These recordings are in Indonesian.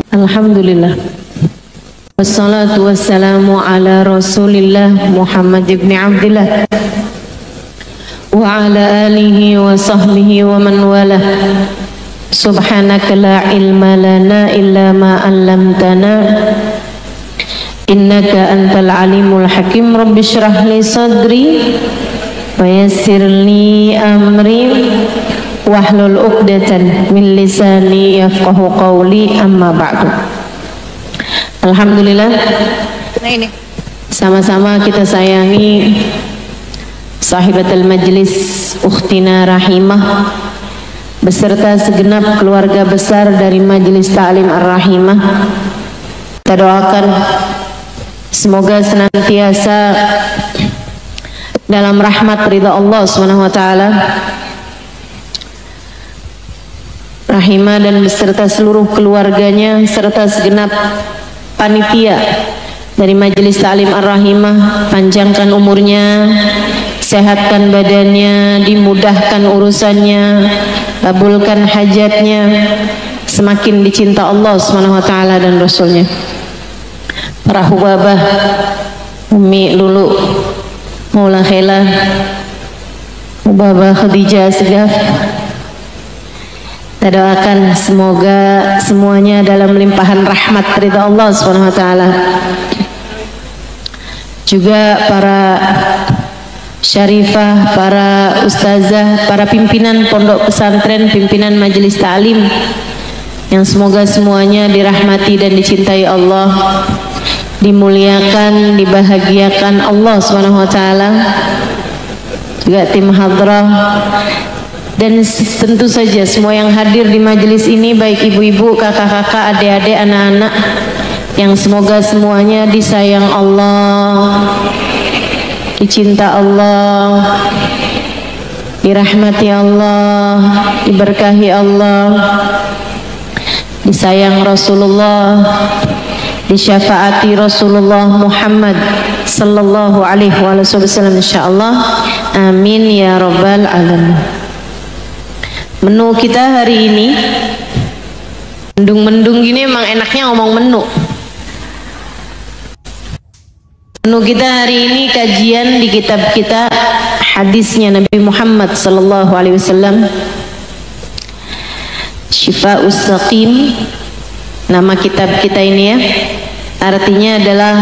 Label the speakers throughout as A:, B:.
A: Alhamdulillah. Wassalatu wassalamu ala Rasulillah Muhammad ibn Abdillah wa ala alihi wa sahbihi wa man walah. Subhanaka la ilma lana illa ma 'allamtana innaka antal alimul hakim. Rabbi shrah li sadri wa yassir li amri wahlul 'uqdatan min lisani yafqahu qawli, amma ba'du. Alhamdulillah, sama-sama kita sayangi sahibatul majlis ukhtina rahimah beserta segenap keluarga besar dari Majelis Ta'lim Ar-Rahimah. Kita doakan semoga senantiasa dalam rahmat ridha Allah SWT. Rahimah dan beserta seluruh keluarganya serta segenap panitia dari Majelis Ta'lim Ar-Rahimah, panjangkan umurnya, sehatkan badannya, dimudahkan urusannya, kabulkan hajatnya, semakin dicinta Allah SWT dan Rasulnya. Para hubabah, Umi Lulu, Maula Khela, Hubabah Khadijah Segaf, kita doakan semoga semuanya dalam limpahan rahmat ridha Allah SWT. Juga para syarifah, para ustazah, para pimpinan pondok pesantren, pimpinan majelis ta'lim, yang semoga semuanya dirahmati dan dicintai Allah, dimuliakan, dibahagiakan Allah SWT. Juga tim hadrah dan tentu saja semua yang hadir di majelis ini, baik ibu-ibu, kakak-kakak, adik-adik, anak-anak, yang semoga semuanya disayang Allah, dicinta Allah, dirahmati Allah, diberkahi Allah, disayang Rasulullah, disyafaati Rasulullah Muhammad sallallahu alaihi wasallam, insyaallah. Amin ya rabbal alamin. Menu kita hari ini mendung-mendung gini emang enaknya ngomong menu. Menu kita hari ini kajian di kitab kita, hadisnya Nabi Muhammad sallallahu alaihi wasallam, Syifa'us Saqim. Nama kitab kita ini ya, artinya adalah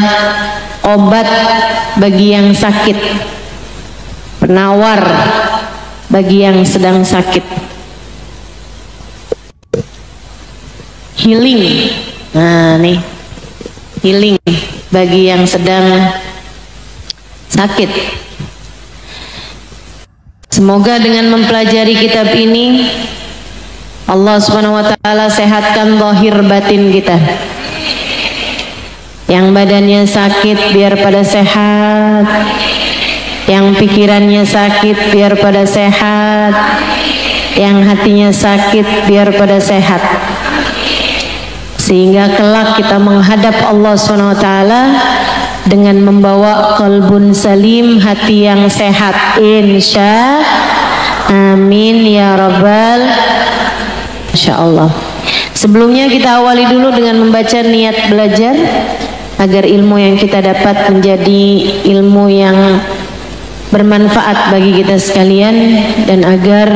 A: obat bagi yang sakit, penawar bagi yang sedang sakit, healing. Nah nih, healing bagi yang sedang sakit. Semoga dengan mempelajari kitab ini Allah Subhanahu wa taala sehatkan zahir batin kita. Yang badannya sakit biar pada sehat, yang pikirannya sakit biar pada sehat, yang hatinya sakit biar pada sehat, sehingga kelak kita menghadap Allah SWT dengan membawa qalbun salim, hati yang sehat, insya amin ya rabbal insyaallah. Sebelumnya kita awali dulu dengan membaca niat belajar agar ilmu yang kita dapat menjadi ilmu yang bermanfaat bagi kita sekalian, dan agar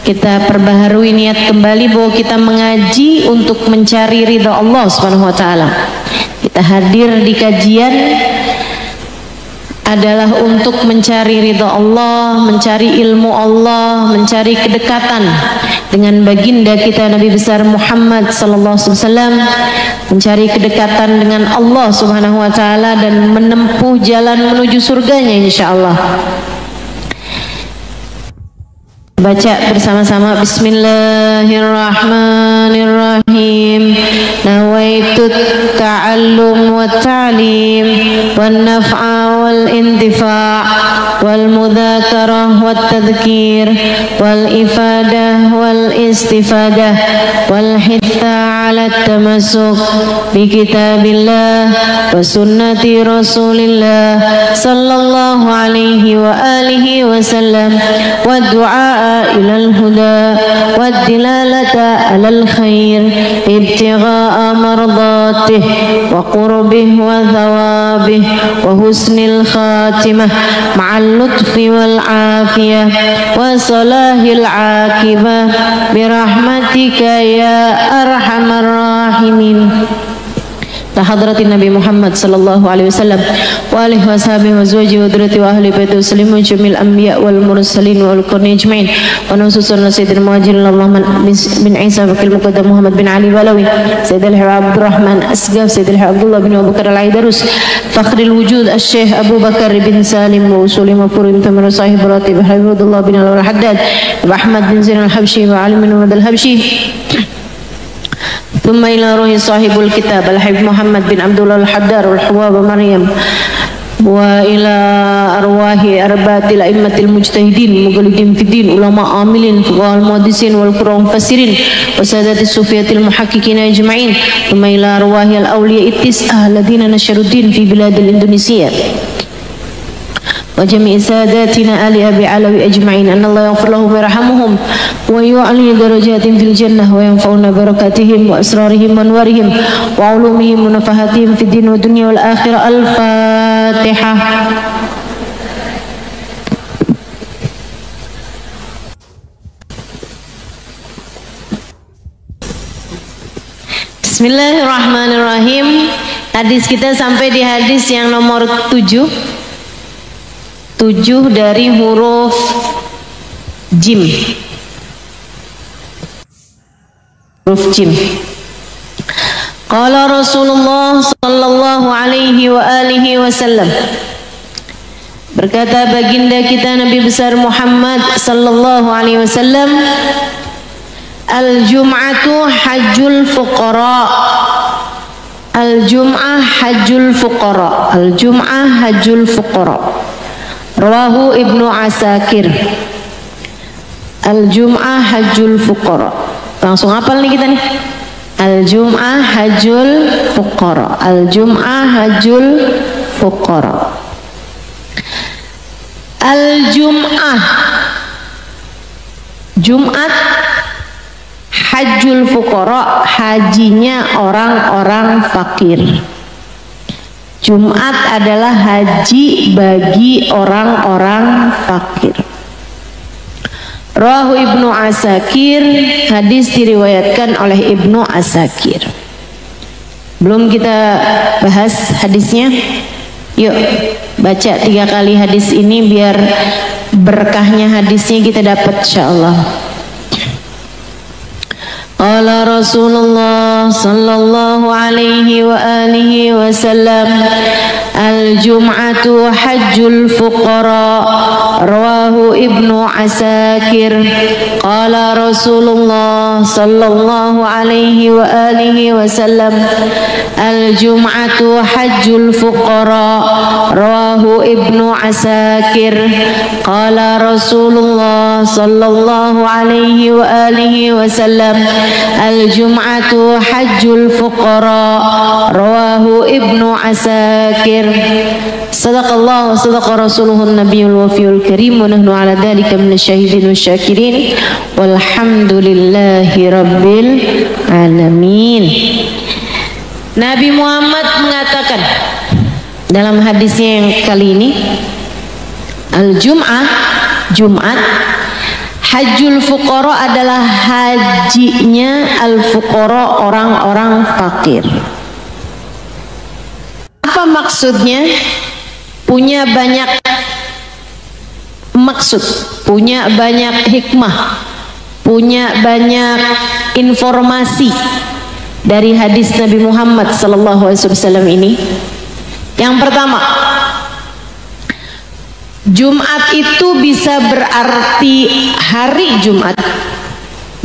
A: kita perbaharui niat kembali bahwa kita mengaji untuk mencari ridha Allah Subhanahu wa taala. Kita hadir di kajian adalah untuk mencari ridha Allah, mencari ilmu Allah, mencari kedekatan dengan baginda kita Nabi besar Muhammad sallallahu alaihi wasallam, mencari kedekatan dengan Allah Subhanahu wa taala dan menempuh jalan menuju surganya insyaallah. Baca bersama-sama. Bismillahirrahmanirrahim. Nawaitu ta'allum wa ta'lim wan naf'a wal intifa' wal mudzakarah wat tadhkir wal ifadah wal istifadah wal hitha 'ala tamassuk bi kitabillah wa sunnati Rasulillah sallallahu alaihi وآله وسلم والدعاء إلى الهدى والدلالة على الخير ابتغاء مرضاته وقربه وثوابه وحسن الخاتمة مع اللطف والعافية وصلاح العاقبة برحمتك يا أرحم الراحمين. لحضرة النبي محمد صلى الله عليه وسلم وآله وصحبه وزوجه وذريته وأهل بيته وسلم جميع الأنبياء والمرسلين والقرن أجمعين ونصوصنا سيد المهاجرين اللهم بن عيسى وكيل المقدم محمد بن علي الولوي سيد الحبيب عبد الرحمن أسقاف سيد الحبيب عبد الله بن أبو بكر العيدروس فخر الوجود الشيخ أبو بكر بن سالم وأصول مفروض تمر صاحب راتب حبيب الله بن الحداد وأحمد بن زين الحبشي وعلي بن محمد الحبشي ثم إلى روح صاحب الكتاب الحبيب محمد بن عبد الله الحدار والحواب مريم وإلى أرواح أربعة الأئمة المجتهدين مقلدين في الدين علماء عاملين فقهاء المحدثين والقراء المفسرين وسادات الصوفية المحققين أجمعين ثم إلى أرواح الأولياء التسعة الذين نشروا الدين في بلاد الإندونيسيا وجميع ساداتنا آل أبي علوي أجمعين أن الله يغفر لهم ويرحمهم ويعلي درجات في الجنة وينفعنا بركاتهم وأسرارهم وأنوارهم وعلومهم ونفحاتهم في الدين والدنيا والآخرة. الفاتحة. Bismillahirrahmanirrahim. Hadis kita sampai di hadis yang nomor 7 dari huruf jim. Huruf jim. Qala Rasulullah sallallahu alaihi wa alihi wasallam. Berkata baginda kita Nabi besar Muhammad sallallahu alaihi wasallam, al-jum'atu hajjul fuqara. Al-jum'ah hajjul fuqara. Al-jum'ah hajjul fuqara. Rawahu Ibnu Asakir. Al-jum'ah hajjul fuqara. Langsung hafal nih kita nih. Al-jum'ah hajjul fuqara. Al-jum'ah hajjul fuqara. Al-jum'ah, Jumat, hajjul fuqara, hajinya orang-orang fakir. Jumat adalah haji bagi orang-orang fakir. Rawahu Ibnu Asakir, hadis diriwayatkan oleh Ibnu Asakir. Belum kita bahas hadisnya. Yuk baca 3 kali hadis ini biar berkahnya hadisnya kita dapat insyaallah. Qala Rasulullah sallallahu alaihi wa alihi wasallam, al-jum'atu hajjul fuqara. Rawahu Ibnu Asakir. Qala Rasulullah sallallahu alaihi wa alihi wasallam, al-jum'atu hajjul fuqara. Rawahu Ibnu Asakir. Qala Rasulullah sallallahu alaihi wa alihi wasallam, al-jum'atu hajjul fuqara. Rawahu Ibnu Asakir. Sadaqallahu wa sadaqa rasuluhun nabiyul wafiyul karim wa nahnu ala dhalika minasyahidin wasyakirin walhamdulillahi rabbil alamin. Nabi Muhammad mengatakan dalam hadisnya yang kali ini, al-jum'ah, Jumat, hajjul fuqara adalah hajinya al-fuqara, orang-orang fakir. Apa maksudnya? Punya banyak maksud, punya banyak hikmah, punya banyak informasi dari hadis Nabi Muhammad SAW ini. Yang pertama, Jumat itu bisa berarti hari Jumat,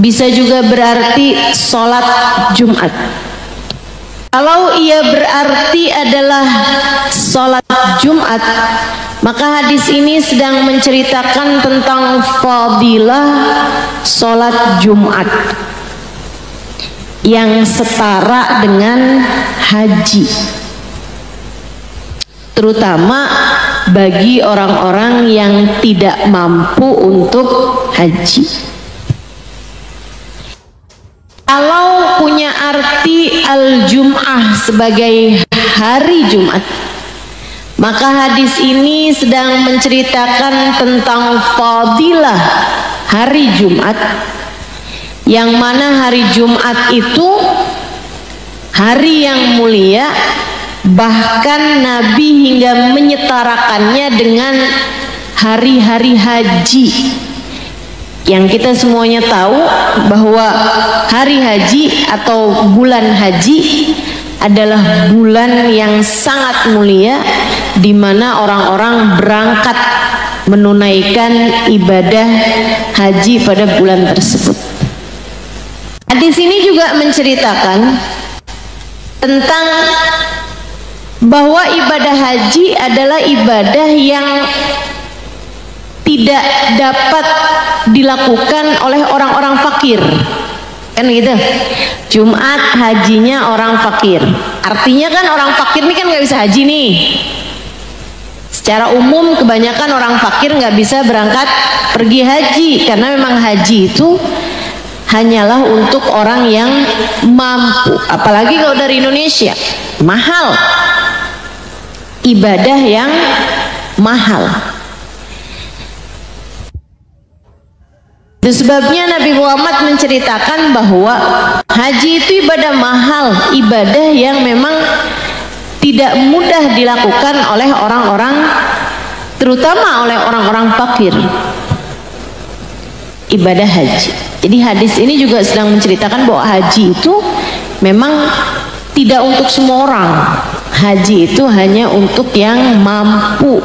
A: bisa juga berarti sholat Jumat. Kalau ia berarti adalah sholat Jumat, maka hadis ini sedang menceritakan tentang fadilah sholat Jumat yang setara dengan haji, terutama bagi orang-orang yang tidak mampu untuk haji. Kalau punya arti al-jum'ah sebagai hari Jumat, maka hadis ini sedang menceritakan tentang fadilah hari Jumat, yang mana hari Jumat itu hari yang mulia, bahkan Nabi hingga menyetarakannya dengan hari-hari haji, yang kita semuanya tahu bahwa hari haji atau bulan haji adalah bulan yang sangat mulia, di mana orang-orang berangkat menunaikan ibadah haji pada bulan tersebut. Hadis ini juga menceritakan tentang bahwa ibadah haji adalah ibadah yang tidak dapat dilakukan oleh orang-orang fakir, kan gitu. Jumat hajinya orang fakir, artinya kan orang fakir ini kan nggak bisa haji nih. Secara umum kebanyakan orang fakir nggak bisa berangkat pergi haji, karena memang haji itu hanyalah untuk orang yang mampu. Apalagi kalau dari Indonesia, mahal, ibadah yang mahal. Itu sebabnya Nabi Muhammad menceritakan bahwa haji itu ibadah mahal, ibadah yang memang tidak mudah dilakukan oleh orang-orang, terutama oleh orang-orang fakir. Ibadah haji. Jadi hadis ini juga sedang menceritakan bahwa haji itu memang tidak untuk semua orang. Haji itu hanya untuk yang mampu,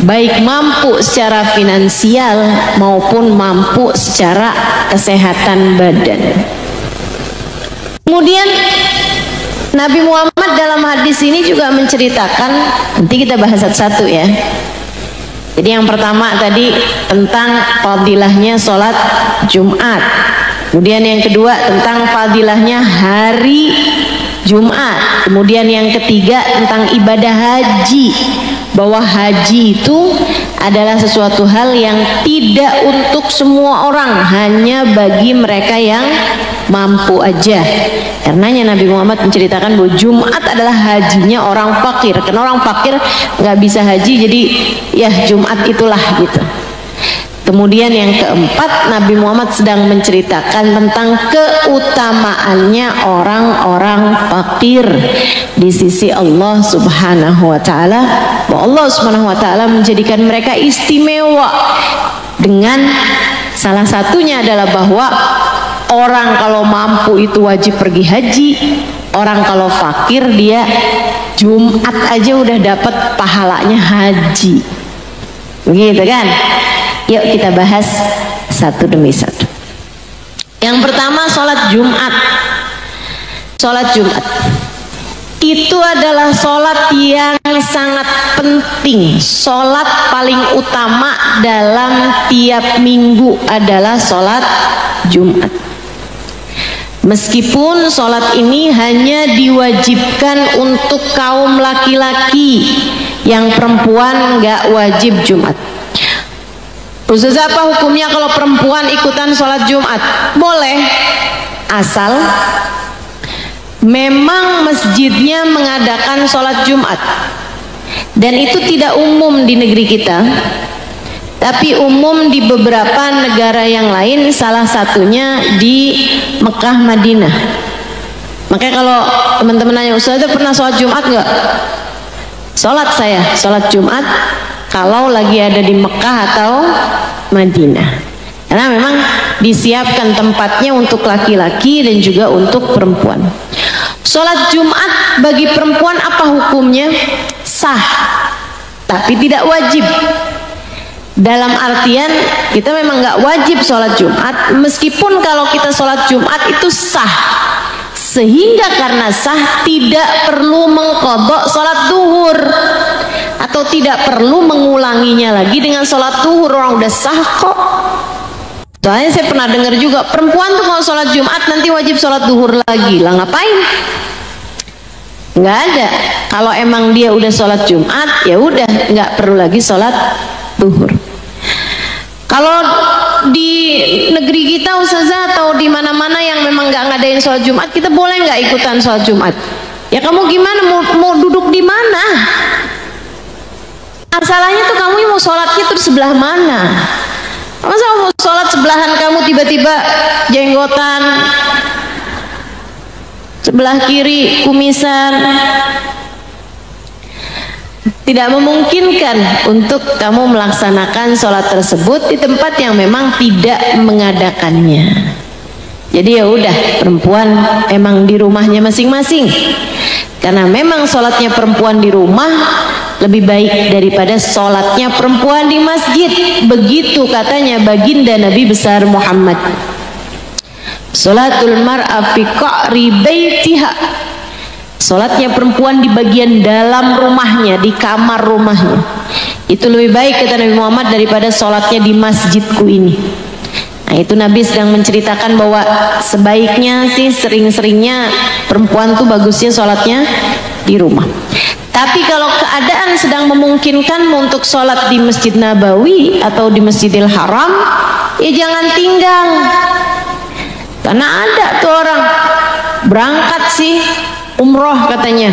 A: baik mampu secara finansial maupun mampu secara kesehatan badan. Kemudian Nabi Muhammad dalam hadis ini juga menceritakan, nanti kita bahas satu-satu ya. Jadi yang pertama tadi tentang fadilahnya sholat Jumat. Kemudian yang kedua tentang fadilahnya hari Jumat. Kemudian yang ketiga tentang ibadah haji, bahwa haji itu adalah sesuatu hal yang tidak untuk semua orang, hanya bagi mereka yang mampu aja. Karenanya Nabi Muhammad menceritakan bahwa Jumat adalah hajinya orang fakir, karena orang fakir nggak bisa haji, jadi ya Jumat itulah gitu. Kemudian yang keempat, Nabi Muhammad sedang menceritakan tentang keutamaannya orang-orang fakir di sisi Allah Subhanahu wa taala, bahwa Allah Subhanahu wa taala menjadikan mereka istimewa dengan salah satunya adalah bahwa orang kalau mampu itu wajib pergi haji, orang kalau fakir dia Jumat aja udah dapat pahalanya haji. Begitu kan? Yuk kita bahas satu demi satu. Yang pertama, sholat Jumat. Sholat Jumat itu adalah sholat yang sangat penting. Sholat paling utama dalam tiap minggu adalah sholat Jumat. Meskipun sholat ini hanya diwajibkan untuk kaum laki-laki, yang perempuan nggak wajib Jumat. Ustaz, apa hukumnya kalau perempuan ikutan sholat Jumat? Boleh, asal memang masjidnya mengadakan sholat Jumat, dan itu tidak umum di negeri kita, tapi umum di beberapa negara yang lain, salah satunya di Mekah, Madinah. Makanya kalau teman-teman nanya, Ustaz pernah sholat Jumat nggak? Sholat saya, sholat Jumat kalau lagi ada di Mekah atau Madinah, karena memang disiapkan tempatnya untuk laki-laki dan juga untuk perempuan. Sholat Jumat bagi perempuan apa hukumnya? Sah, tapi tidak wajib. Dalam artian kita memang nggak wajib sholat Jumat, meskipun kalau kita sholat Jumat itu sah, sehingga karena sah tidak perlu mengqadha sholat duhur, atau tidak perlu mengulanginya lagi dengan sholat duhur, orang udah sah kok. Soalnya saya pernah dengar juga perempuan tuh kalau sholat Jumat nanti wajib sholat duhur lagi, lah ngapain? Nggak ada. Kalau emang dia udah sholat Jumat, ya udah nggak perlu lagi sholat duhur. Kalau di negeri kita Ustazah atau di mana-mana yang memang nggak ngadain sholat Jumat, kita boleh nggak ikutan sholat Jumat? Ya kamu gimana, mau duduk di mana? Masalahnya tuh kamu mau sholatnya tuh di sebelah mana? Masa mau sholat sebelahan kamu tiba-tiba jenggotan, sebelah kiri kumisan? Tidak memungkinkan untuk kamu melaksanakan sholat tersebut di tempat yang memang tidak mengadakannya. Jadi ya udah, perempuan emang di rumahnya masing-masing, karena memang sholatnya perempuan di rumah lebih baik daripada sholatnya perempuan di masjid. Begitu katanya baginda Nabi besar Muhammad, sholatul mar'a fi qa'ri baitiha, sholatnya perempuan di bagian dalam rumahnya, di kamar rumahnya, itu lebih baik kata Nabi Muhammad daripada sholatnya di masjidku ini. Nah itu Nabi sedang menceritakan bahwa sebaiknya sih sering-seringnya perempuan tuh bagusnya sholatnya di rumah. Tapi kalau keadaan sedang memungkinkan untuk sholat di Masjid Nabawi atau di Masjidil Haram, ya jangan tinggal. Karena ada tuh orang berangkat sih umroh katanya,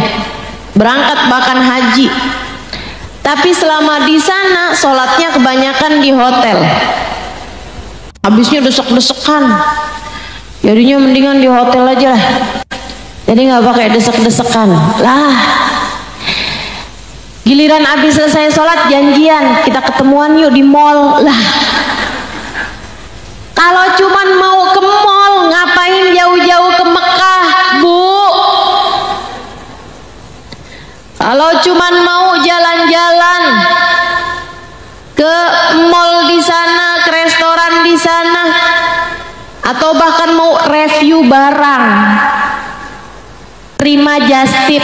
A: berangkat bahkan haji, tapi selama di sana sholatnya kebanyakan di hotel, habisnya desek-desekan. Jadinya mendingan di hotel aja lah, jadi nggak pakai desek-desekan lah. Giliran habis selesai sholat janjian, kita ketemuan yuk di mall lah. Kalau cuman mau ke mall, ngapain jauh-jauh ke Mekah, Bu? Kalau cuman mau jalan-jalan ke mall di sana, ke restoran di sana, atau bahkan mau review barang, terima just tip,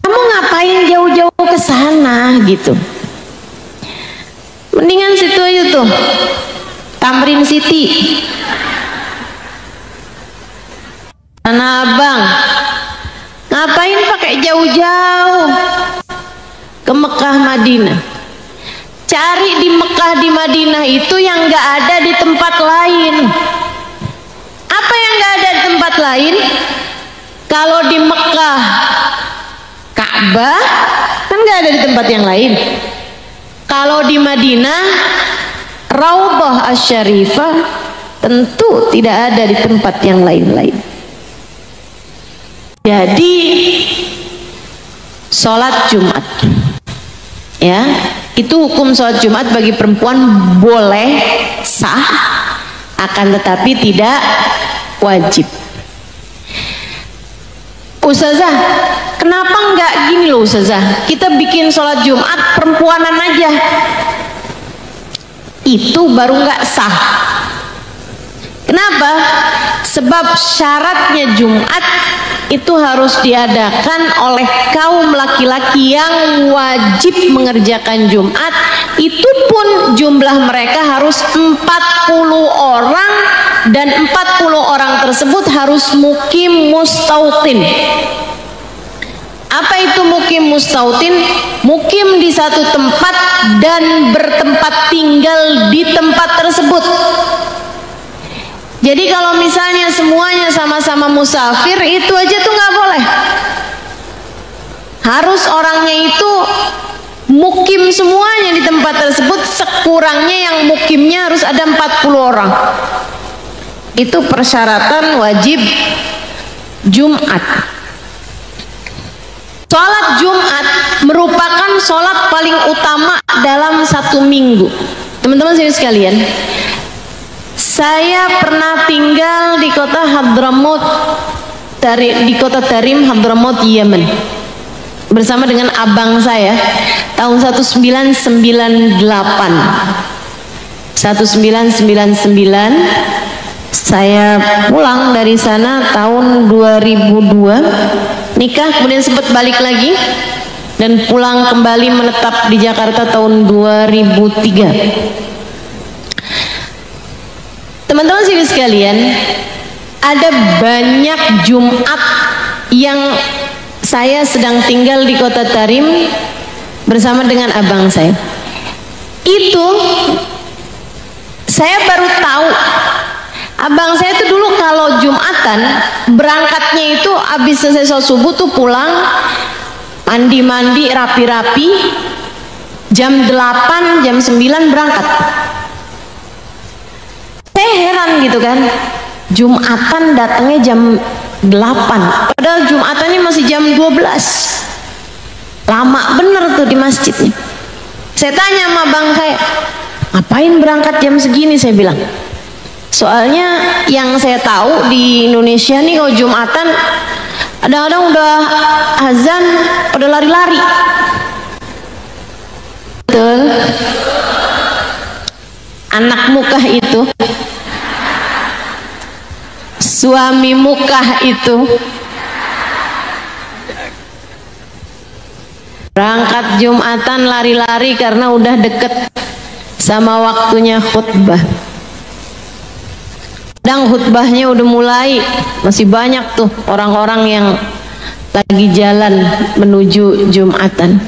A: kamu ngapain jauh-jauh ke sana gitu? Mendingan situ aja tuh, Tamrin City, Tanah Abang. Ngapain pakai jauh-jauh ke Mekah Madinah? Cari di Mekah di Madinah itu yang nggak ada di tempat lain. Apa yang nggak ada di tempat lain? Kalau di Mekah Ka'bah kan nggak ada di tempat yang lain. Kalau di Madinah Raudhah Asy-Syarifah tentu tidak ada di tempat yang lain-lain. Jadi sholat Jumat, ya, itu hukum sholat Jumat bagi perempuan boleh sah, akan tetapi tidak wajib. Ustazah, kenapa enggak gini loh Ustazah, kita bikin sholat Jumat perempuanan aja, itu baru enggak sah. Kenapa? Sebab syaratnya Jumat itu harus diadakan oleh kaum laki-laki yang wajib mengerjakan Jumat. Itu pun jumlah mereka harus 40 orang, dan 40 orang tersebut harus mukim mustautin. Apa itu mukim mustautin? Mukim di satu tempat dan bertempat tinggal di tempat tersebut. Jadi kalau misalnya semuanya sama-sama musafir, itu aja tuh nggak boleh. Harus orangnya itu mukim semuanya di tempat tersebut. Sekurangnya yang mukimnya harus ada 40 orang. Itu persyaratan wajib Jumat. Sholat Jumat merupakan sholat paling utama dalam satu minggu. Teman-teman sekalian, saya pernah tinggal di kota Hadramaut, di kota Tarim, Hadramaut, Yemen, bersama dengan abang saya tahun 1998. 1999 saya pulang dari sana tahun 2002, nikah, kemudian sempat balik lagi dan pulang kembali menetap di Jakarta tahun 2003. Teman-teman sekalian, ada banyak Jumat yang saya sedang tinggal di Kota Tarim bersama dengan abang saya. Itu saya baru tahu, abang saya tuh dulu kalau Jumatan berangkatnya itu habis selesai sholat subuh tuh pulang mandi-mandi rapi-rapi, jam 8 jam 9 berangkat. Saya heran gitu kan, Jumatan datangnya jam 8 padahal Jumatannya masih jam 12. Lama bener tuh di masjidnya. Saya tanya sama abang saya, ngapain berangkat jam segini? Saya bilang, soalnya yang saya tahu di Indonesia nih kalau Jumatan kadang-kadang udah azan pada lari-lari. Betul. Anak mukah itu, suami mukah itu berangkat Jumatan lari-lari karena udah deket sama waktunya khutbah. Dan khutbahnya udah mulai, masih banyak tuh orang-orang yang lagi jalan menuju Jumatan.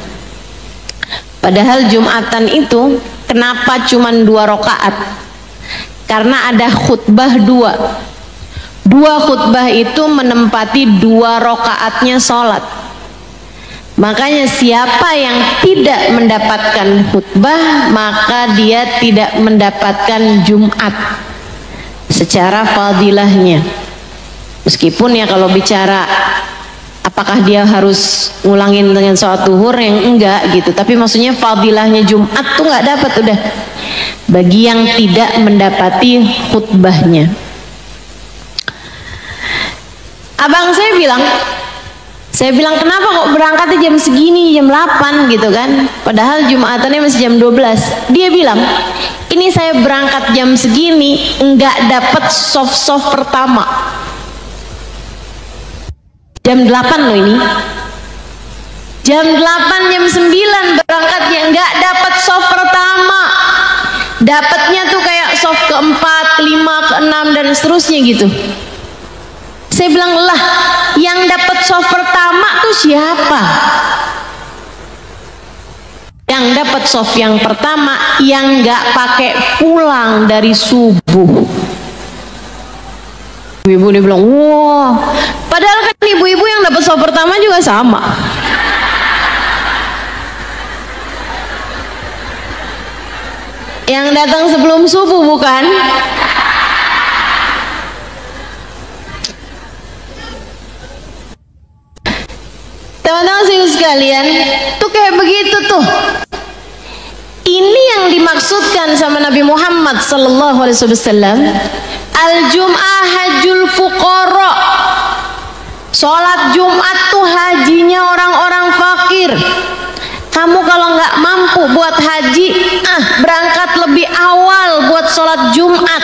A: Padahal Jumatan itu kenapa cuman 2 rakaat? Karena ada khutbah 2. 2 khutbah itu menempati 2 rakaatnya sholat. Makanya siapa yang tidak mendapatkan khutbah maka dia tidak mendapatkan Jumat secara fadilahnya. Meskipun ya kalau bicara apakah dia harus ngulangin dengan sholat duhur yang enggak gitu, tapi maksudnya fadilahnya Jumat tuh nggak dapat udah bagi yang tidak mendapati khutbahnya. Abang saya bilang kenapa kok berangkatnya jam segini, jam 8 gitu kan, padahal Jumatannya masih jam 12. Dia bilang, ini saya berangkat jam segini nggak dapat soft pertama. Jam 8 loh ini, jam 8 jam 9 berangkatnya nggak dapat soft pertama, dapatnya tuh kayak soft keempat, kelima, keenam dan seterusnya gitu. Saya bilang, lah yang dapat soft pertama tuh siapa? Yang dapat soft yang pertama yang nggak pakai pulang dari subuh. Ibu dia bilang, wah, padahal kan ibu-ibu yang dapat soft pertama juga sama. Yang datang sebelum subuh bukan? Teman-teman sekalian, tuh kayak begitu tuh. Ini yang dimaksudkan sama Nabi Muhammad sallallahu alaihi wasallam, al-jum'ah hajjul fuqara. Sholat Jumat tuh hajinya orang-orang fakir. Kamu kalau nggak mampu buat haji, berangkat lebih awal buat sholat Jumat.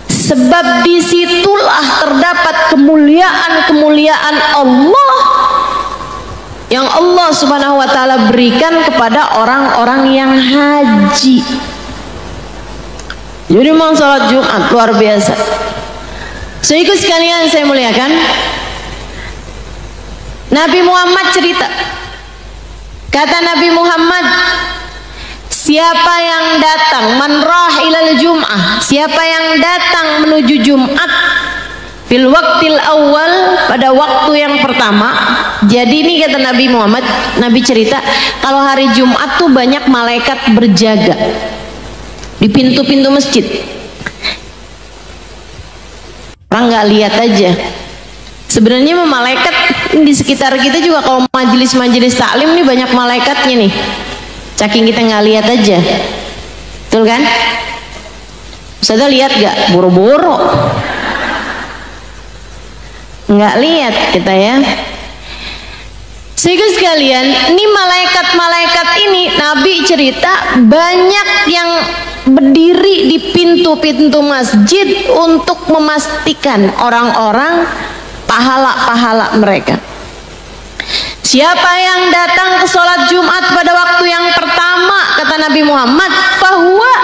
A: Sebab disitulah terdapat kemuliaan-kemuliaan Allah yang Allah subhanahu wa ta'ala berikan kepada orang-orang yang haji. Jadi memang sholat Jumat luar biasa. So ikut sekalian saya muliakan, Nabi Muhammad cerita, kata Nabi Muhammad, siapa yang datang manrah ilal jum'ah, siapa yang datang menuju Jumat fil waktil awal, pada waktu yang pertama. Jadi ini kata Nabi Muhammad, Nabi cerita kalau hari Jumat tuh banyak malaikat berjaga di pintu-pintu masjid. Orang nggak lihat aja. Sebenarnya malaikat di sekitar kita juga kalau majelis-majelis taklim nih banyak malaikatnya nih. Saking kita nggak lihat aja, betul kan? Ustazah lihat gak? Boro-boro nggak lihat kita ya. Sehingga sekalian, ini malaikat-malaikat ini Nabi cerita banyak yang berdiri di pintu-pintu masjid untuk memastikan orang-orang pahala-pahala mereka. Siapa yang datang ke sholat Jumat pada waktu yang pertama, kata Nabi Muhammad, fahuwa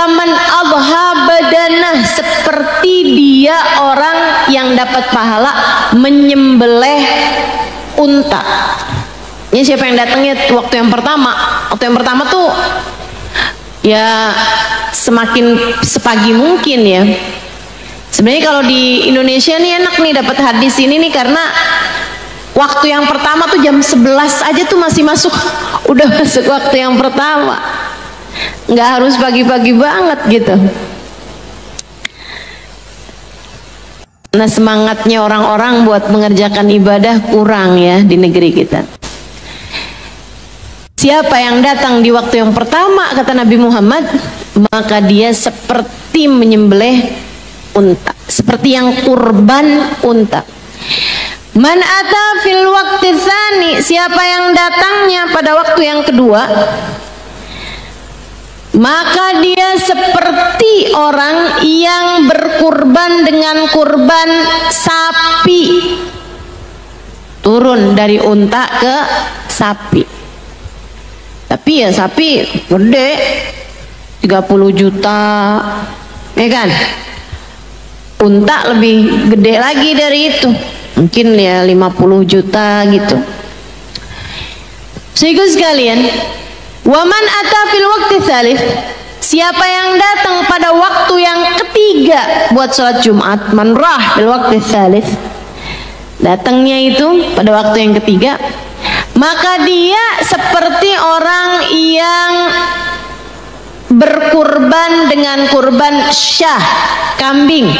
A: kaman adha badanah, seperti dia orang yang dapat pahala menyembelih unta. Ini siapa yang datangnya waktu yang pertama? Waktu yang pertama tuh ya semakin sepagi mungkin ya. Sebenarnya kalau di Indonesia nih enak nih dapat hadis ini nih, karena waktu yang pertama tuh jam 11 aja tuh masih masuk, udah masuk waktu yang pertama, nggak harus pagi-pagi banget gitu. Nah, semangatnya orang-orang buat mengerjakan ibadah kurang ya di negeri kita. Siapa yang datang di waktu yang pertama, kata Nabi Muhammad, maka dia seperti menyembelih unta, seperti yang kurban unta. Man ata fil waqti tsani, siapa yang datangnya pada waktu yang kedua, maka dia seperti orang yang berkurban dengan kurban sapi, turun dari unta ke sapi. Tapi ya sapi gede, 30 juta, ya kan? Unta lebih gede lagi dari itu, mungkin ya 50 juta gitu. Sehingga sekalian, waman ata fil waqti tsalits, siapa yang datang pada waktu yang ketiga buat sholat Jumat, man rah fil waqti tsalits, datangnya itu pada waktu yang ketiga, maka dia seperti orang yang berkurban dengan kurban syah, kambing,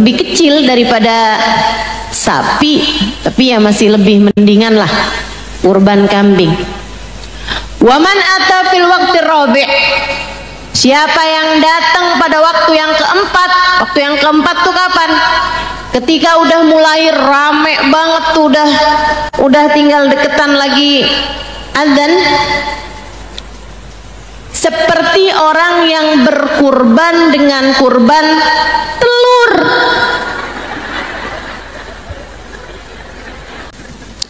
A: lebih kecil daripada sapi, tapi ya masih lebih mendingan lah kurban kambing. Waman ata fil waqti rabi', siapa yang datang pada waktu yang keempat. Waktu yang keempat tuh kapan? Ketika udah mulai rame banget tuh, udah tinggal deketan lagi azan, seperti orang yang berkurban dengan kurban telur.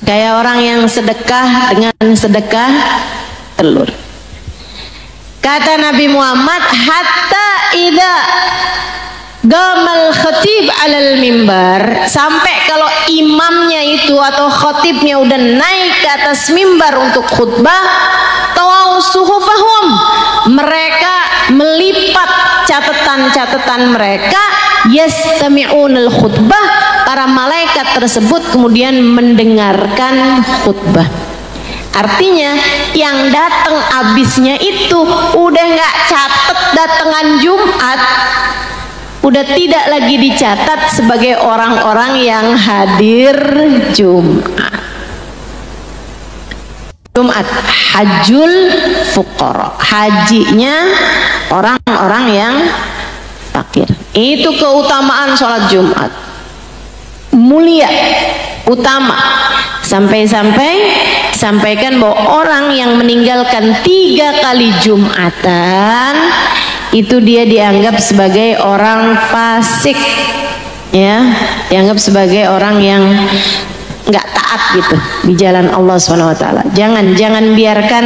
A: Kayak orang yang sedekah dengan sedekah telur. Kata Nabi Muhammad, hatta idza gamal khatib alal mimbar, sampai kalau imamnya itu atau khatibnya udah naik ke atas mimbar untuk khutbah, tawaw suhufahum, mereka melipat catatan-catatan mereka, yastami'unal khutbah, para malaikat tersebut kemudian mendengarkan khutbah. Artinya yang datang abisnya itu udah nggak catat datangan Jumat, udah tidak lagi dicatat sebagai orang-orang yang hadir Jumat. Jumat hajjul fuqara, hajinya orang-orang yang fakir. Itu keutamaan sholat Jumat, mulia, utama. Sampaikan bahwa orang yang meninggalkan 3 kali Jumatan itu dia dianggap sebagai orang fasik, ya, dianggap sebagai orang yang nggak taat gitu di jalan Allah SWT. Jangan biarkan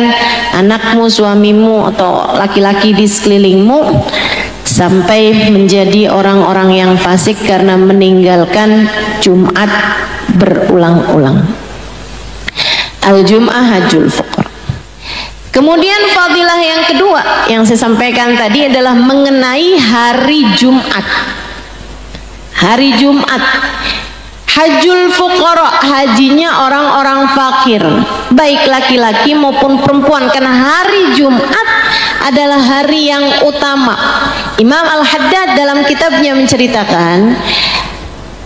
A: anakmu, suamimu, atau laki-laki di sekelilingmu sampai menjadi orang-orang yang fasik karena meninggalkan Jumat berulang-ulang. Al-Jum'ah hajjul fuqar. Kemudian fadilah yang kedua yang saya sampaikan tadi adalah mengenai hari Jumat. Hari Jumat hajjul fuqara, hajinya orang-orang fakir, baik laki-laki maupun perempuan, karena hari Jumat adalah hari yang utama. Imam Al-Haddad dalam kitabnya menceritakan,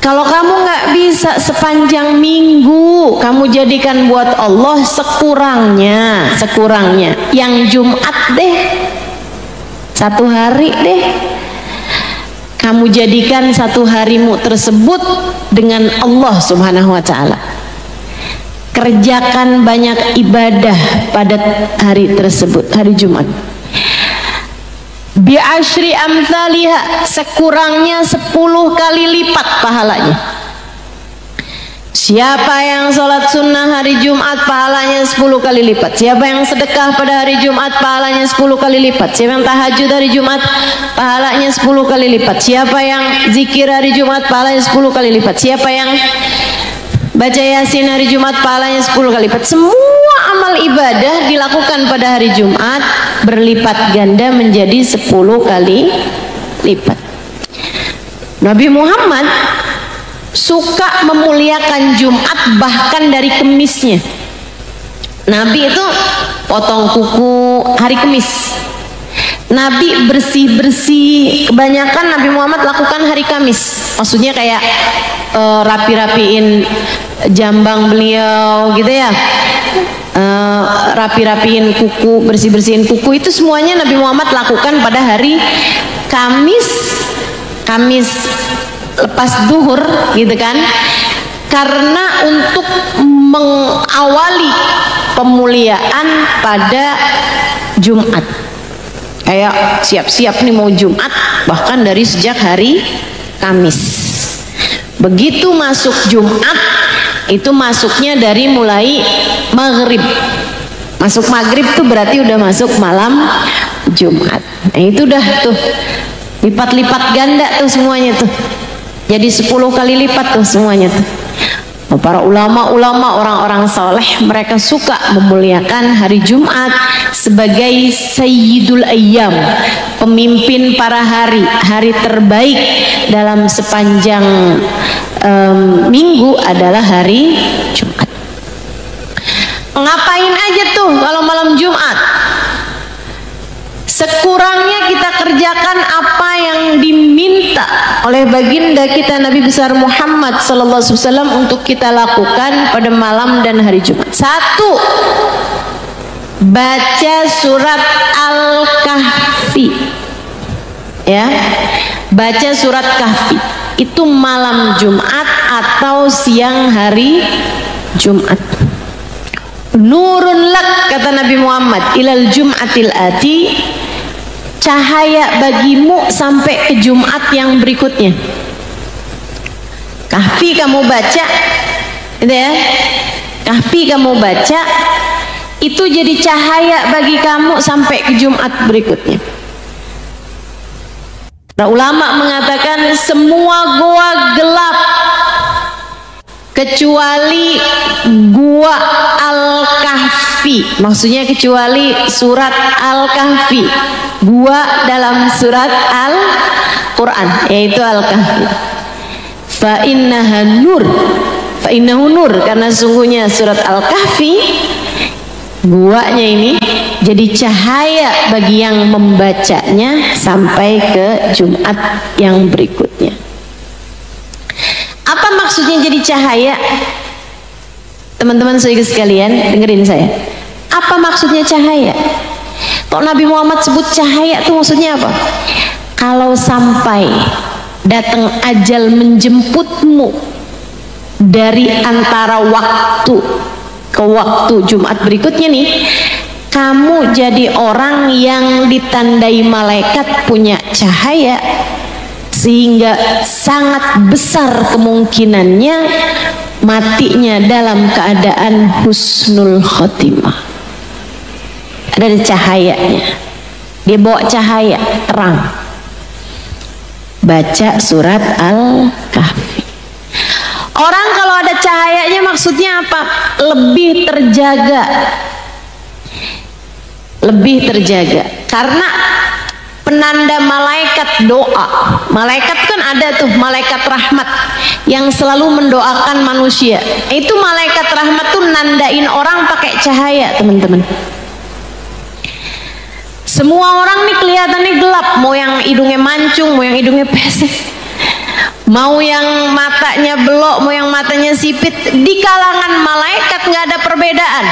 A: kalau kamu nggak bisa sepanjang minggu, kamu jadikan buat Allah sekurangnya yang Jumat deh, 1 hari deh, kamu jadikan 1 harimu tersebut dengan Allah Subhanahu wa Ta'ala. Kerjakan banyak ibadah pada hari tersebut, hari Jumat. Bi asyri amsalihha, sekurangnya 10 kali lipat pahalanya. Siapa yang sholat sunnah hari Jumat pahalanya 10 kali lipat. Siapa yang sedekah pada hari Jumat pahalanya 10 kali lipat. Siapa yang tahajud hari Jumat pahalanya 10 kali lipat. Siapa yang zikir hari Jumat pahalanya 10 kali lipat. Siapa yang baca Yasin hari Jumat pahalanya 10 kali lipat. Semua amal ibadah dilakukan pada hari Jumat berlipat ganda menjadi 10 kali lipat. Nabi Muhammad suka memuliakan Jumat bahkan dari Kemisnya. Nabi itu potong kuku hari Kemis. Nabi bersih-bersih kebanyakan Nabi Muhammad lakukan hari Kamis. Maksudnya kayak rapi-rapiin jambang beliau gitu ya. Rapi-rapiin kuku, bersih-bersihin kuku, itu semuanya Nabi Muhammad lakukan pada hari Kamis lepas duhur gitu kan, karena untuk mengawali pemuliaan pada Jumat. Kayak siap-siap nih mau Jumat, bahkan dari sejak hari Kamis. Begitu masuk Jumat, itu masuknya dari mulai maghrib. Masuk maghrib tuh berarti udah masuk malam Jumat. Nah itu udah tuh lipat-lipat ganda tuh semuanya tuh. Jadi 10 kali lipat tuh semuanya tuh. Para ulama-ulama, orang-orang soleh, mereka suka memuliakan hari Jumat sebagai Sayyidul Ayyam, pemimpin para hari, hari terbaik dalam sepanjang minggu adalah hari Jumat. Ngapain aja tuh kalau malam Jumat? Sekurangnya kita kerjakan apa yang diminta oleh baginda kita Nabi besar Muhammad sallallahu alaihi wasallam untuk kita lakukan pada malam dan hari Jumat. 1. Baca surat Al-Kahfi. Ya. Baca surat Kahfi. Itu malam Jumat atau siang hari Jumat. Nurun lak, kata Nabi Muhammad, ilal Jum'atil ati, cahaya bagimu sampai ke Jumat yang berikutnya. Kahfi kamu baca, gitu ya. Kahfi kamu baca, itu jadi cahaya bagi kamu sampai ke Jumat berikutnya. Para ulama mengatakan semua goa gelap kecuali gua Al-Kahfi, maksudnya kecuali surat Al-Kahfi, gua dalam surat Al-Quran, yaitu Al-Kahfi. Fa innahu nur, karena sungguhnya surat Al-Kahfi, guanya ini jadi cahaya bagi yang membacanya sampai ke Jumat yang berikutnya. Apa maksudnya jadi cahaya? Teman-teman sekalian, dengerin saya. Apa maksudnya cahaya? Kok Nabi Muhammad sebut cahaya itu maksudnya apa? Kalau sampai datang ajal menjemputmu dari antara waktu ke waktu Jumat berikutnya nih, kamu jadi orang yang ditandai malaikat punya cahaya, sehingga sangat besar kemungkinannya matinya dalam keadaan husnul khotimah. Ada cahayanya, dia bawa cahaya terang. Baca surat Al-Kahfi. Orang kalau ada cahayanya maksudnya apa? Lebih terjaga, lebih terjaga, karena penanda malaikat doa. Malaikat kan ada tuh, malaikat rahmat yang selalu mendoakan manusia. Itu malaikat rahmat tuh nandain orang pakai cahaya, teman-teman. Semua orang nih kelihatannya gelap, mau yang hidungnya mancung, mau yang hidungnya pesek, mau yang matanya belok, mau yang matanya sipit. Di kalangan malaikat nggak ada perbedaan,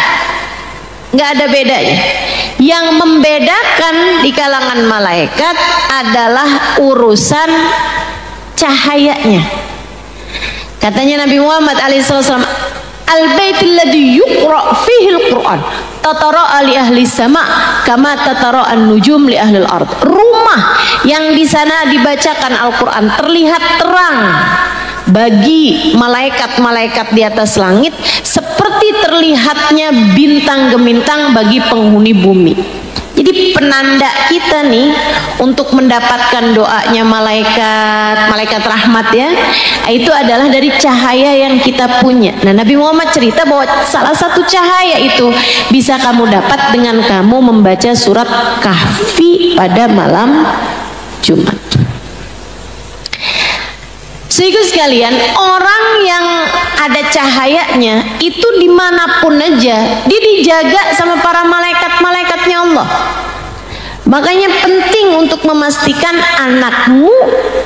A: nggak ada bedanya. Yang membedakan di kalangan malaikat adalah urusan cahayanya. Katanya Nabi Muhammad alaihissalam, al-baitul ladzi yuqra fihi al-Qur'an tatara li ahli sama kama tatara an-nujum li ahli al-ard. Rumah yang di sana dibacakan Al-Qur'an terlihat terang bagi malaikat-malaikat di atas langit seperti terlihatnya bintang gemintang bagi penghuni bumi. Jadi penanda kita nih untuk mendapatkan doanya malaikat rahmat ya, itu adalah dari cahaya yang kita punya. Nah, Nabi Muhammad cerita bahwa salah satu cahaya itu bisa kamu dapat dengan kamu membaca surat Kahfi pada malam Jumat. Sehingga sekalian, orang yang ada cahayanya itu dimanapun aja dia dijaga sama para malaikat-malaikatnya Allah. Makanya penting untuk memastikan anakmu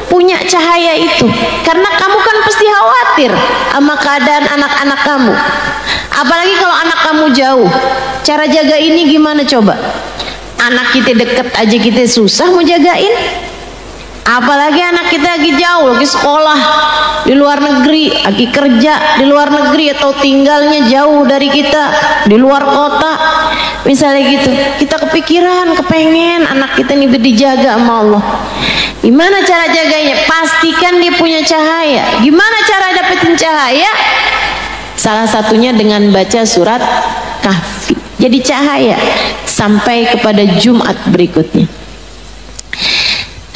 A: punya cahaya itu, karena kamu kan pasti khawatir sama keadaan anak-anak kamu. Apalagi kalau anak kamu jauh, cara jaga ini gimana coba? Anak kita deket aja kita susah mau jagain, apalagi anak kita lagi jauh, lagi sekolah di luar negeri, lagi kerja di luar negeri, atau tinggalnya jauh dari kita di luar kota misalnya gitu. Kita kepikiran, kepengen anak kita ini dijaga sama Allah. Gimana cara jaganya? Pastikan dia punya cahaya. Gimana cara dapetin cahaya? Salah satunya dengan baca surat Kahfi. Jadi cahaya sampai kepada Jumat berikutnya.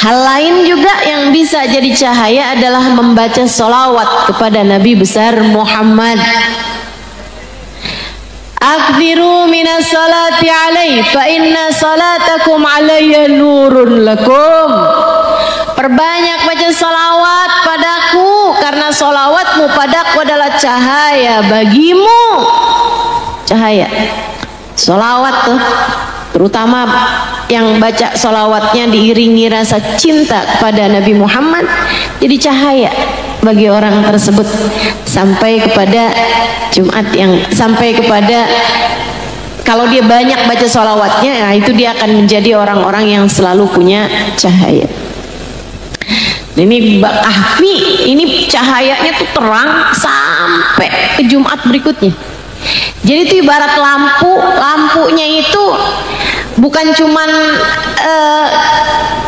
A: Hal lain juga yang bisa jadi cahaya adalah membaca sholawat kepada Nabi besar Muhammad. Aktsiru minas salati alaihi fa inna salatakum alayya nurun lakum. Perbanyak baca sholawat padaku, karena sholawatmu padaku adalah cahaya bagimu. Cahaya sholawat tuh, terutama yang baca sholawatnya diiringi rasa cinta kepada Nabi Muhammad, jadi cahaya bagi orang tersebut sampai kepada Jumat, yang sampai kepada kalau dia banyak baca sholawatnya, nah itu dia akan menjadi orang-orang yang selalu punya cahaya. Ini Kahfi, ini cahayanya tuh terang sampai ke Jumat berikutnya. Jadi itu ibarat lampu, lampunya itu bukan cuman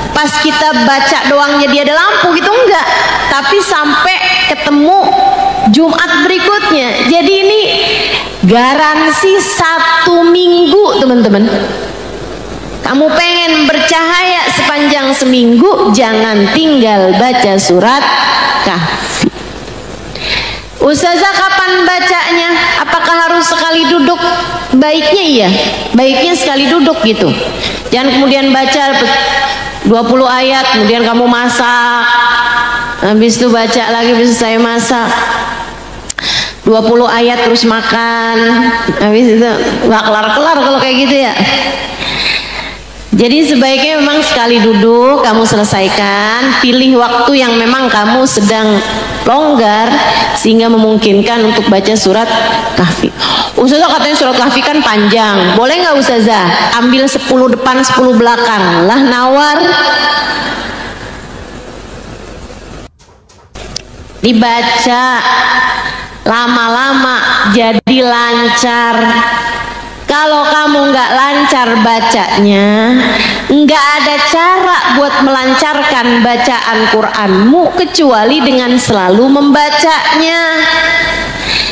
A: pas kita baca doang jadi ada lampu gitu, enggak, tapi sampai ketemu Jumat berikutnya. Jadi ini garansi 1 minggu teman-teman. Kamu pengen bercahaya sepanjang seminggu, jangan tinggal baca surat Kahfi. Ustazah kapan bacanya? Apakah harus sekali duduk? Baiknya iya, baiknya sekali duduk gitu. Jangan kemudian baca 20 ayat kemudian kamu masak, habis itu baca lagi, habis saya masak 20 ayat terus makan, habis itu nggak kelar-kelar kalau kayak gitu ya. Jadi sebaiknya memang sekali duduk kamu selesaikan, pilih waktu yang memang kamu sedang longgar sehingga memungkinkan untuk baca surat Kahfi. Ustazah katanya surat Kahfi kan panjang, boleh nggak Ustazah ambil 10 depan 10 belakang? Lah nawar, dibaca lama-lama jadi lancar. Kalau kamu nggak lancar bacanya, nggak ada cara buat melancarkan bacaan Qur'anmu kecuali dengan selalu membacanya.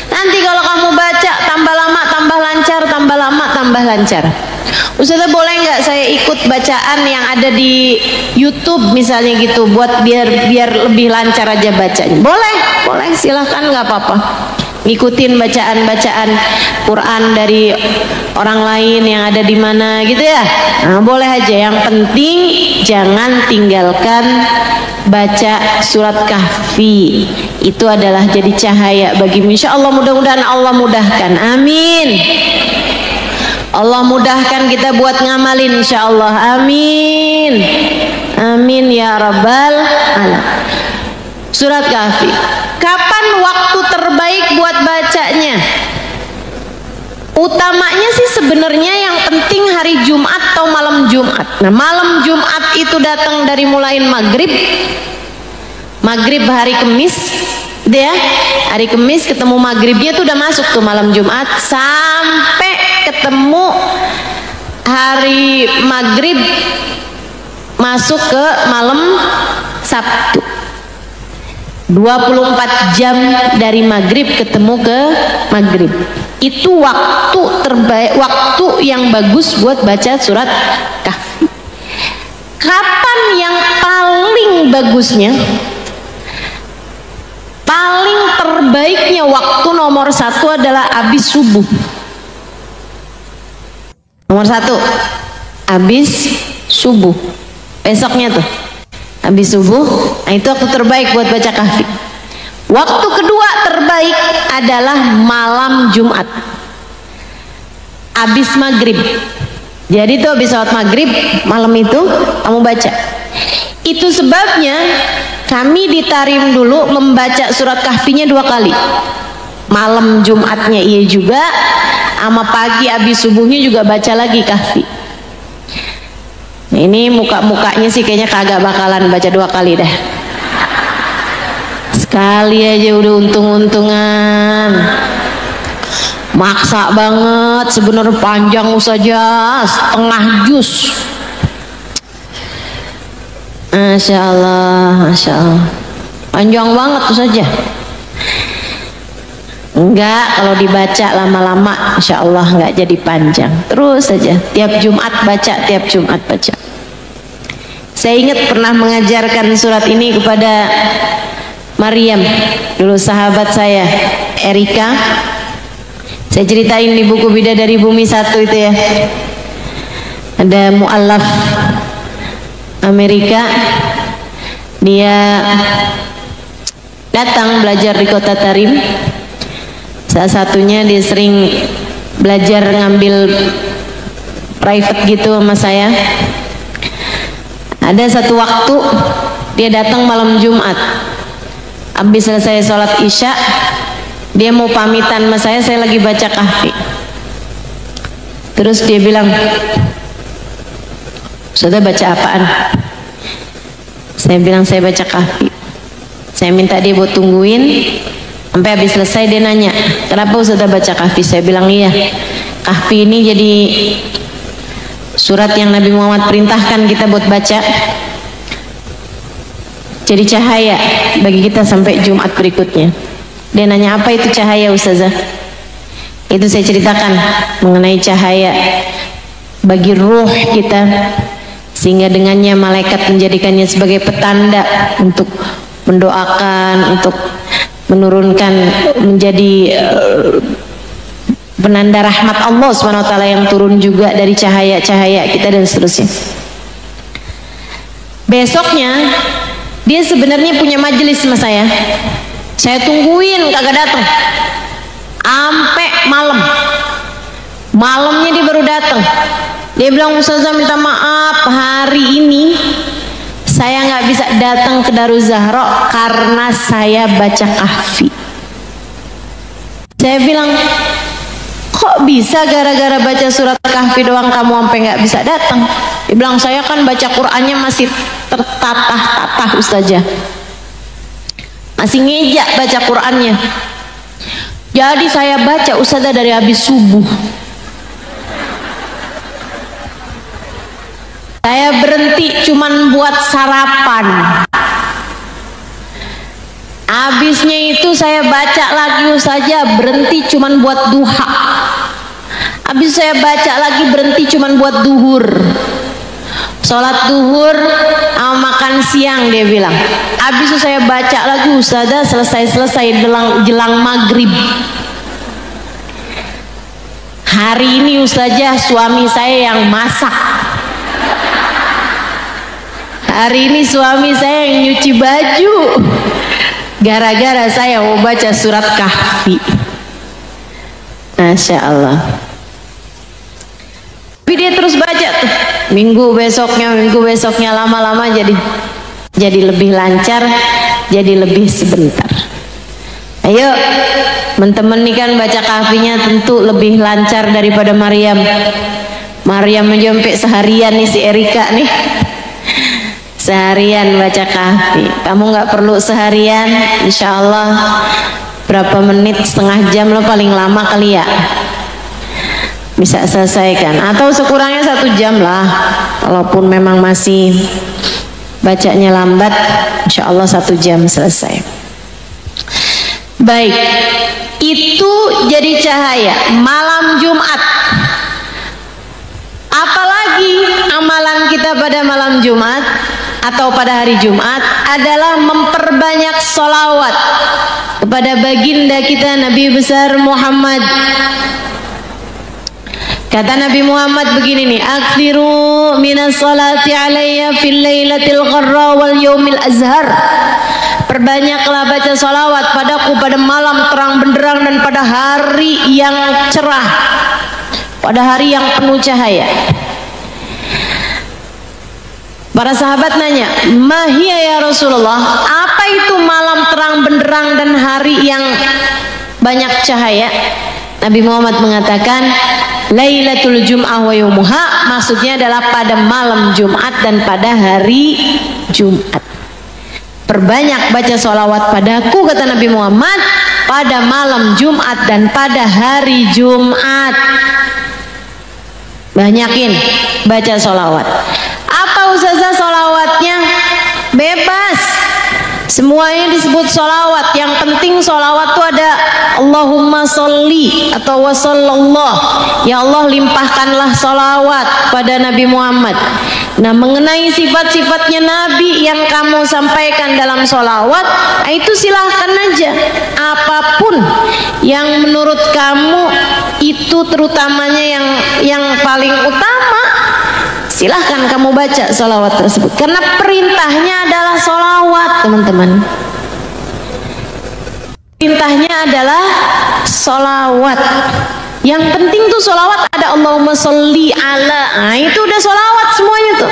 A: Nanti kalau kamu baca tambah lama tambah lancar, tambah lama tambah lancar. Ustazah boleh nggak saya ikut bacaan yang ada di YouTube misalnya gitu, buat biar lebih lancar aja bacanya? Boleh silahkan, nggak apa-apa. Ngikutin bacaan-bacaan Quran dari orang lain yang ada di mana gitu ya. Nah, boleh aja, yang penting jangan tinggalkan baca surat Kahfi. Itu adalah jadi cahaya bagimu. Insyaallah, mudah-mudahan Allah mudahkan. Amin. Allah mudahkan kita buat ngamalin insyaallah. Amin. Amin ya rabbal alamin. Surat Kahfi. Kapan waktu terbaik buat bacanya? Utamanya sih sebenarnya yang penting hari Jumat atau malam Jumat. Nah, malam Jumat itu datang dari mulai maghrib hari Kamis, ya. Hari Kamis ketemu maghribnya tuh udah masuk tuh malam Jumat, sampai ketemu hari maghrib masuk ke malam Sabtu. 24 jam dari maghrib ketemu ke maghrib. Itu waktu terbaik, waktu yang bagus buat baca surat Kahfi. Kapan yang paling bagusnya? Paling terbaiknya waktu nomor 1 adalah habis subuh. Nomor 1 habis subuh. Besoknya tuh habis subuh, nah itu waktu terbaik buat baca Kahfi. Waktu kedua terbaik adalah malam Jumat, habis maghrib. Jadi tuh habis sholat maghrib malam itu kamu baca. Itu sebabnya kami di Tarim dulu membaca surat Kahfinya 2 kali. Malam Jumatnya iya juga, sama pagi habis subuhnya juga baca lagi Kahfi. Nah, ini muka-mukanya sih kayaknya kagak bakalan baca 2 kali dah. Sekali aja udah untung-untungan. Maksa banget, sebenarnya panjang saja, setengah juz. Masya Allah, Masya Allah, panjang banget tuh saja. Enggak, kalau dibaca lama-lama Insya Allah enggak jadi panjang. Terus saja tiap Jumat baca, tiap Jumat baca. Saya ingat pernah mengajarkan surat ini kepada Maryam, dulu sahabat saya, Erika. Saya ceritain di buku Bidadari Bumi 1 itu ya. Ada mu'allaf Amerika, dia datang belajar di kota Tarim. Salah satunya dia sering belajar ngambil private gitu sama saya. Ada satu waktu dia datang malam Jumat, habis selesai sholat Isya, dia mau pamitan sama saya lagi baca Kahfi. Terus dia bilang, "Sudah baca apaan?" Saya bilang, "Saya baca Kahfi." Saya minta dia buat tungguin sampai habis selesai. Dia nanya, "Kenapa sudah baca Kahfi?" Saya bilang, "Iya, Kahfi ini jadi surat yang Nabi Muhammad perintahkan kita buat baca, jadi cahaya bagi kita sampai Jumat berikutnya." Dia nanya, "Apa itu cahaya, Ustazah?" Itu saya ceritakan mengenai cahaya bagi ruh kita, sehingga dengannya malaikat menjadikannya sebagai petanda untuk mendoakan, untuk menurunkan, menjadi penanda rahmat Allah SWT yang turun juga dari cahaya-cahaya kita dan seterusnya. Besoknya dia sebenarnya punya majelis sama saya. Saya tungguin kagak datang sampai malam. Malamnya dia baru datang. Dia bilang, "Ustazah minta maaf, hari ini saya nggak bisa datang ke Daruz Zahra karena saya baca Kahfi." Saya bilang, "Kok bisa gara-gara baca surat Kahfi doang kamu sampai nggak bisa datang?" Dia bilang, "Saya kan baca Qur'annya masih tertatah-tatah Ustazah, masih ngejak baca Qur'annya. Jadi saya baca Ustazah dari habis subuh. Saya berhenti cuman buat sarapan. Habisnya itu saya baca lagi Ustazah, berhenti cuman buat duha. Habis saya baca lagi berhenti cuman buat duhur. Sholat duhur sama makan siang," dia bilang. Habis itu saya baca lagi Ustazah selesai jelang maghrib. Hari ini Ustazah suami saya yang masak. Hari ini suami saya yang nyuci baju. Gara-gara saya mau baca surat Kahfi." Masya Allah. Tapi dia terus baca tuh. Minggu besoknya lama-lama jadi lebih lancar, jadi lebih sebentar. Ayo teman-teman nih kan baca Kahfinya tentu lebih lancar daripada Maryam. Maryam sampai seharian nih si Erika nih. Seharian baca Kahfi. Kamu nggak perlu seharian, insya Allah berapa menit, setengah jam lo paling lama kali ya bisa selesaikan, atau sekurangnya 1 jam lah. Kalaupun memang masih bacanya lambat, insya Allah 1 jam selesai. Baik, itu jadi cahaya malam Jumat. Apalagi amalan kita pada malam Jumat atau pada hari Jumat adalah memperbanyak sholawat kepada baginda kita Nabi besar Muhammad. Kata Nabi Muhammad begini nih, aksiru minas salati alayya fil lailatil gharra wal yaumil azhar. Perbanyaklah baca salawat padaku pada malam terang benderang dan pada hari yang cerah, pada hari yang penuh cahaya. Para sahabat nanya, mahia ya Rasulullah, apa itu malam terang benderang dan hari yang banyak cahaya? Nabi Muhammad mengatakan, Lailatul Jum'ah wa yaumuha, maksudnya adalah pada malam Jumat dan pada hari Jumat. Perbanyak baca sholawat padaku, kata Nabi Muhammad, pada malam Jumat dan pada hari Jumat. Banyakin baca sholawat. Apa ustazah sholawatnya? Bebas, semuanya disebut sholawat. Yang penting sholawat itu ada Allahumma sholli atau wa sallallah, ya Allah limpahkanlah sholawat pada Nabi Muhammad. Nah, mengenai sifat-sifatnya Nabi yang kamu sampaikan dalam sholawat, itu silahkan aja. Apapun yang menurut kamu itu terutamanya yang paling utama, silahkan kamu baca sholawat tersebut. Karena perintahnya adalah sholawat, teman-teman. Perintahnya adalah sholawat. Yang penting tuh sholawat ada Allahumma sholli ala, nah, itu udah sholawat semuanya tuh.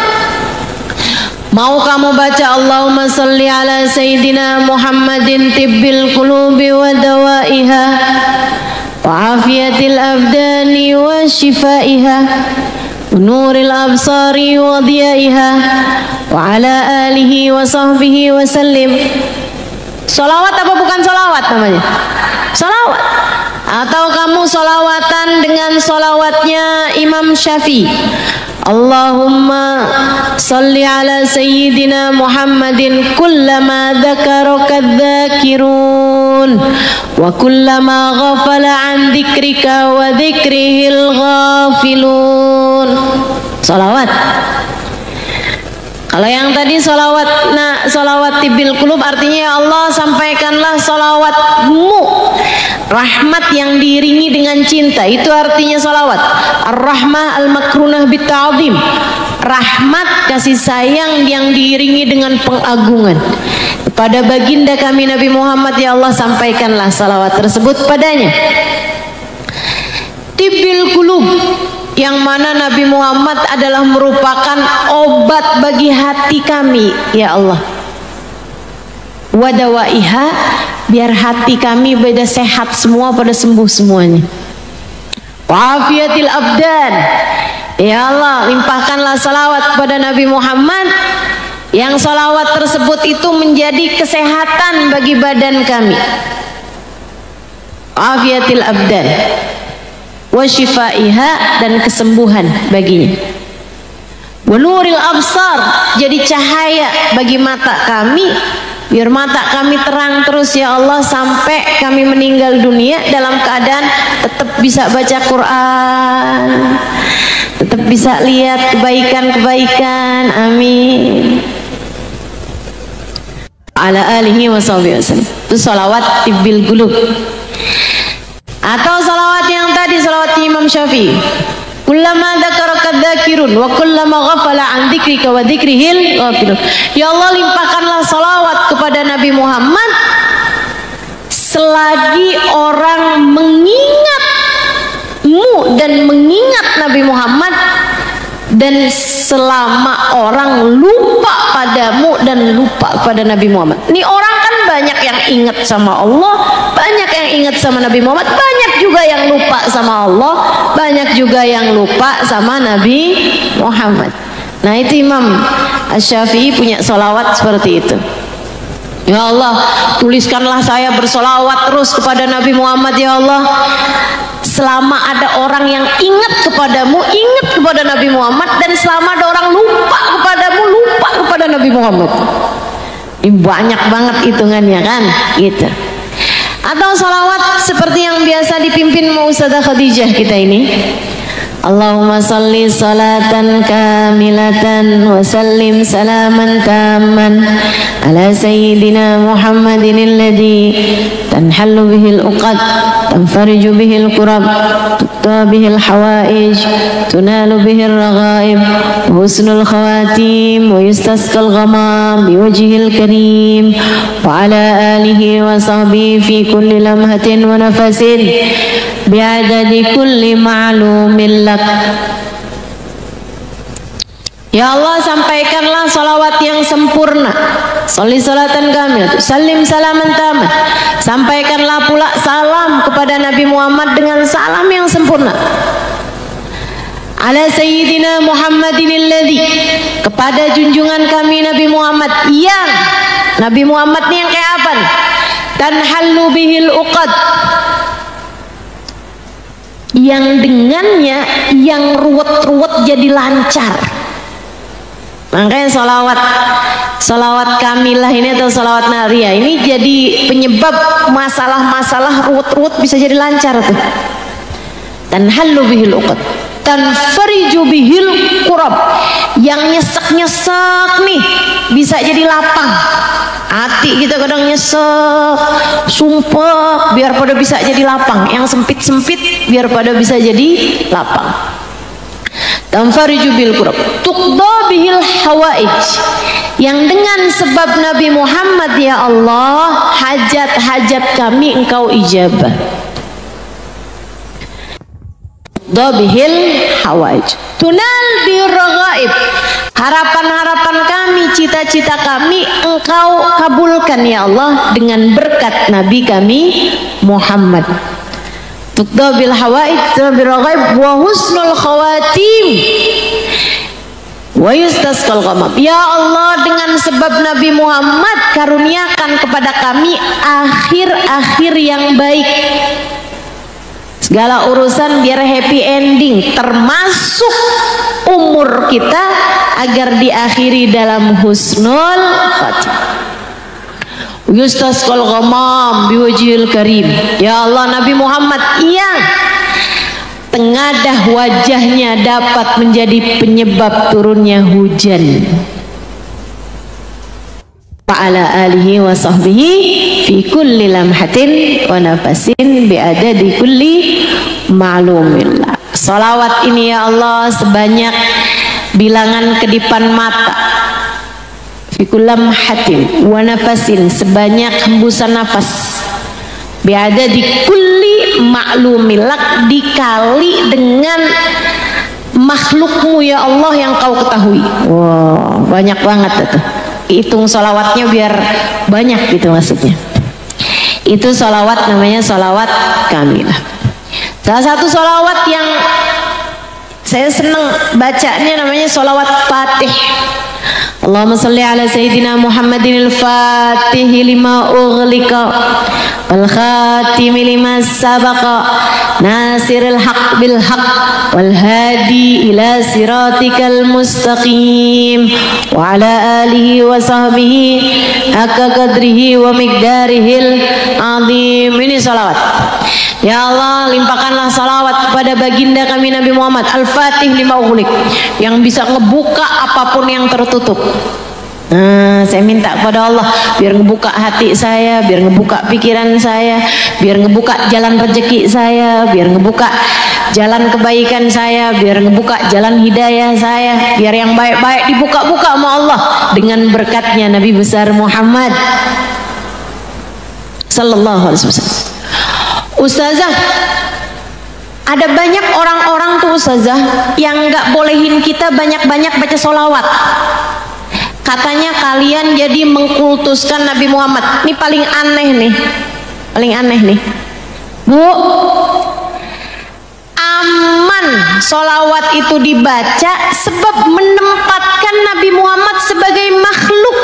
A: Mau kamu baca Allahumma sholli ala Sayyidina Muhammadin tibbil qulubi wa dawaiha wa afiyatil abdani wa shifaiha wa nuril absari wa diyaiha wa ala alihi wa sahbihi wa sallim. Sholawat apa bukan sholawat namanya? Sholawat. Atau kamu sholawatan dengan sholawatnya Imam Syafi'i, Allahumma salli ala Sayyidina Muhammadin kullama dhakaraka dhakirun wa kullama ghafala an dhikrika wa dhikrihil ghafilun. Sholawat. Kalau yang tadi sholawat tibil qulub, artinya ya Allah sampaikanlah sholawatmu, rahmat yang diiringi dengan cinta, itu artinya sholawat. Ar-rahmah al-makrunah bit-ta'zim, rahmat kasih sayang yang diiringi dengan pengagungan pada baginda kami Nabi Muhammad, ya Allah sampaikanlah sholawat tersebut padanya. Tibil qulub, yang mana Nabi Muhammad adalah merupakan obat bagi hati kami, ya Allah. Wadawaiha, biar hati kami pada sehat semua, pada sembuh semuanya. Wa'afiyatil abdan, ya Allah limpahkanlah salawat pada Nabi Muhammad, yang salawat tersebut itu menjadi kesehatan bagi badan kami. Wa'afiyatil abdan wa shifaiha, dan kesembuhan baginya. Wa nuril absar, jadi cahaya bagi mata kami, biar mata kami terang terus ya Allah sampai kami meninggal dunia dalam keadaan tetap bisa baca Quran, tetap bisa lihat kebaikan-kebaikan. Amin. Ala alihi wa sahbihi wasallam. Itu salawat tibil qulub. Atau salawat yang tadi, salawat Imam Syafi'i, kullama dzakaraka dzakirun wa kullama ghafala an dzikrika wa dzikrihil ghafilun. Ya Allah limpahkanlah salawat kepada Nabi Muhammad selagi orang mengingatmu dan mengingat Nabi Muhammad, dan selama orang lupa padamu dan lupa pada Nabi Muhammad. Ini orang kan banyak yang ingat sama Allah, banyak yang ingat sama Nabi Muhammad, banyak juga yang lupa sama Allah, banyak juga yang lupa sama Nabi Muhammad. Nah, itu Imam Asy-Syafi'i punya sholawat seperti itu. Ya Allah, tuliskanlah saya bersolawat terus kepada Nabi Muhammad, ya Allah. Selama ada orang yang ingat kepadamu, ingat kepada Nabi Muhammad, dan selama ada orang lupa kepadamu, lupa kepada Nabi Muhammad. Ini banyak banget hitungannya kan, gitu. Atau salawat seperti yang biasa dipimpin Ustazah Khadijah kita ini. Allahumma salli salatan kamilatan wa sallim salaman tamman ala sayyidina Muhammadin alladhi tanhallu bihil uqad tanfariju bihil kurab tuqta bihil hawaij tunalu bihil raghaib wa husnul khawatim wa yustasqal ghamam biwajhil karim wa ala alihi wa sahbihi fi kulli lamhatin wa nafasin bi'adadi kulli ma'lumin lak. Ya Allah, sampaikanlah salawat yang sempurna, sholli salatan kamil, salim salaman taman. Sampaikanlah pula salam kepada Nabi Muhammad dengan salam yang sempurna. Ala sayyidina Muhammadin alladhi, kepada junjungan kami Nabi Muhammad yang Nabi Muhammad ini yang kayak apa nih? Tanhallu bihil uqad, yang dengannya yang ruwet-ruwet jadi lancar. Makanya salawat kamilah ini atau salawat nariyah ini jadi penyebab masalah-masalah ruwet-ruwet bisa jadi lancar tuh. Tanhallu bihil uqad tanfariju bihil kurab, yang nyesek-nyesek nih bisa jadi lapang. Hati kita kadang nyesek, sumpah, biar pada bisa jadi lapang. Yang sempit-sempit biar pada bisa jadi lapang. Tanfariju bil kurab tuqda bihil hawaij, yang dengan sebab Nabi Muhammad ya Allah hajat-hajat kami engkau ijabah. Dobihil hawaij tunal birraghaib, harapan-harapan kami, cita-cita kami engkau kabulkan ya Allah dengan berkat Nabi kami Muhammad. Tuqdabil hawaij birraghaib wa husnul khawatim wa yustasqal ghamam. Ya Allah, dengan sebab Nabi Muhammad karuniakan kepada kami akhir-akhir yang baik. Segala urusan biar happy ending, termasuk umur kita agar diakhiri dalam husnul khatimah. Yustasqal ghamam biwajhil karim. Ya Allah, Nabi Muhammad yang tengadah wajahnya dapat menjadi penyebab turunnya hujan. Ala alihi wa sahbihi fi kulli lamhatin wa nafasin bi'adadi kulli ma'lumillah. Salawat ini ya Allah sebanyak bilangan kedipan mata, fi kulli lamhatin wa nafasin, sebanyak hembusan nafas, bi'adadi kulli ma'lumillah, dikali dengan makhlukmu ya Allah yang kau ketahui. Wow, banyak banget itu. Hitung salawatnya biar banyak gitu maksudnya. Itu salawat namanya salawat kamilah. Salah satu salawat yang saya senang bacanya namanya salawat Fatih. Allahumma salli ala sayyidina Muhammadin al-Fatih lima ughliqa wal khatimi lima sabaqa nasiril haq bil haq wal hadi ila siratikal mustaqim wa ala alihi wa sahbihi haqqa qadrihi wa miqdarihil azim. Ini salawat. Ya Allah, limpahkanlah salawat kepada baginda kami Nabi Muhammad Al-Fatih lima ughliq, yang bisa ngebuka apapun yang tertutup. Nah, saya minta kepada Allah biar ngebuka hati saya, biar ngebuka pikiran saya, biar ngebuka jalan rezeki saya, biar ngebuka jalan kebaikan saya, biar ngebuka jalan hidayah saya, biar yang baik-baik dibuka-buka sama Allah dengan berkatnya Nabi besar Muhammad sallallahu alaihi wasallam. Ustazah, ada banyak orang-orang tuh Ustazah yang nggak bolehin kita banyak-banyak baca sholawat. Katanya kalian jadi mengkultuskan Nabi Muhammad. Ini paling aneh nih, paling aneh nih, Bu. Aman sholawat itu dibaca sebab menempatkan Nabi Muhammad sebagai makhluk.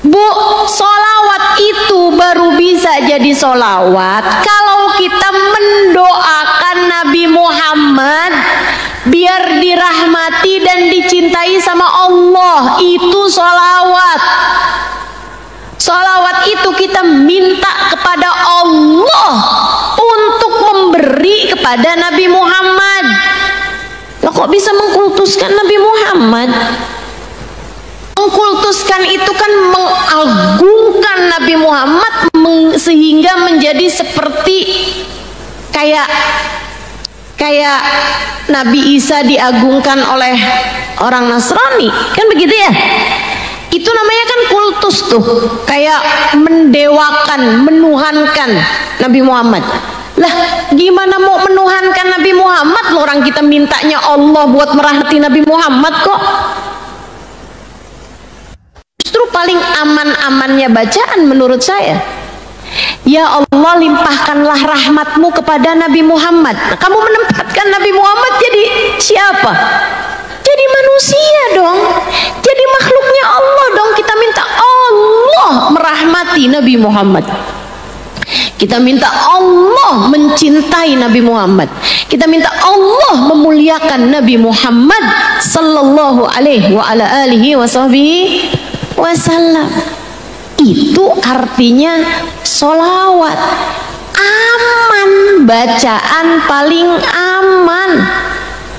A: Bu, sholawat itu baru bisa jadi sholawat kalau kita mendoakan Nabi Muhammad biar dirahmati dan dicintai sama Allah. Itu sholawat. Sholawat itu kita minta kepada Allah untuk memberi kepada Nabi Muhammad. Loh, kok bisa mengkultuskan Nabi Muhammad? Mengkultuskan itu kan mengagungkan Nabi Muhammad sehingga menjadi seperti kayak Nabi Isa diagungkan oleh orang Nasrani, kan begitu ya? Itu namanya kan kultus tuh, kayak mendewakan, menuhankan Nabi Muhammad. Lah, gimana mau menuhankan Nabi Muhammad? Loh, orang kita mintanya Allah buat merahmati Nabi Muhammad kok. Justru paling aman-amannya bacaan menurut saya, ya Allah, limpahkanlah rahmatmu kepada Nabi Muhammad. Nah, kamu menempatkan Nabi Muhammad jadi siapa? Jadi manusia dong, jadi makhluknya Allah dong. Kita minta Allah merahmati Nabi Muhammad, kita minta Allah mencintai Nabi Muhammad, kita minta Allah memuliakan Nabi Muhammad sallallahu alaihi wa ala alihi wasallam. Itu artinya sholawat. Aman, bacaan paling aman.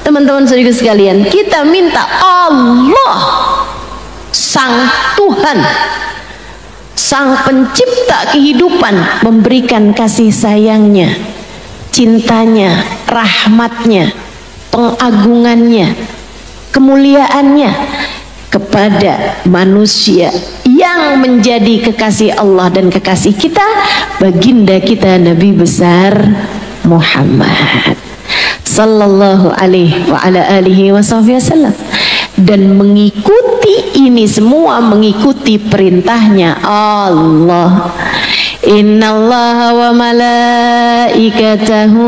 A: Teman-teman saudara sekalian, kita minta Allah, Sang Tuhan, Sang Pencipta kehidupan, memberikan kasih sayangnya, cintanya, rahmatnya, pengagungannya, kemuliaannya kepada manusia yang menjadi kekasih Allah dan kekasih kita, baginda kita Nabi besar Muhammad sallallahu alaihi wa ala alihi wasallam. Dan mengikuti ini semua, mengikuti perintahnya Allah. Innallaha wa malaikatahu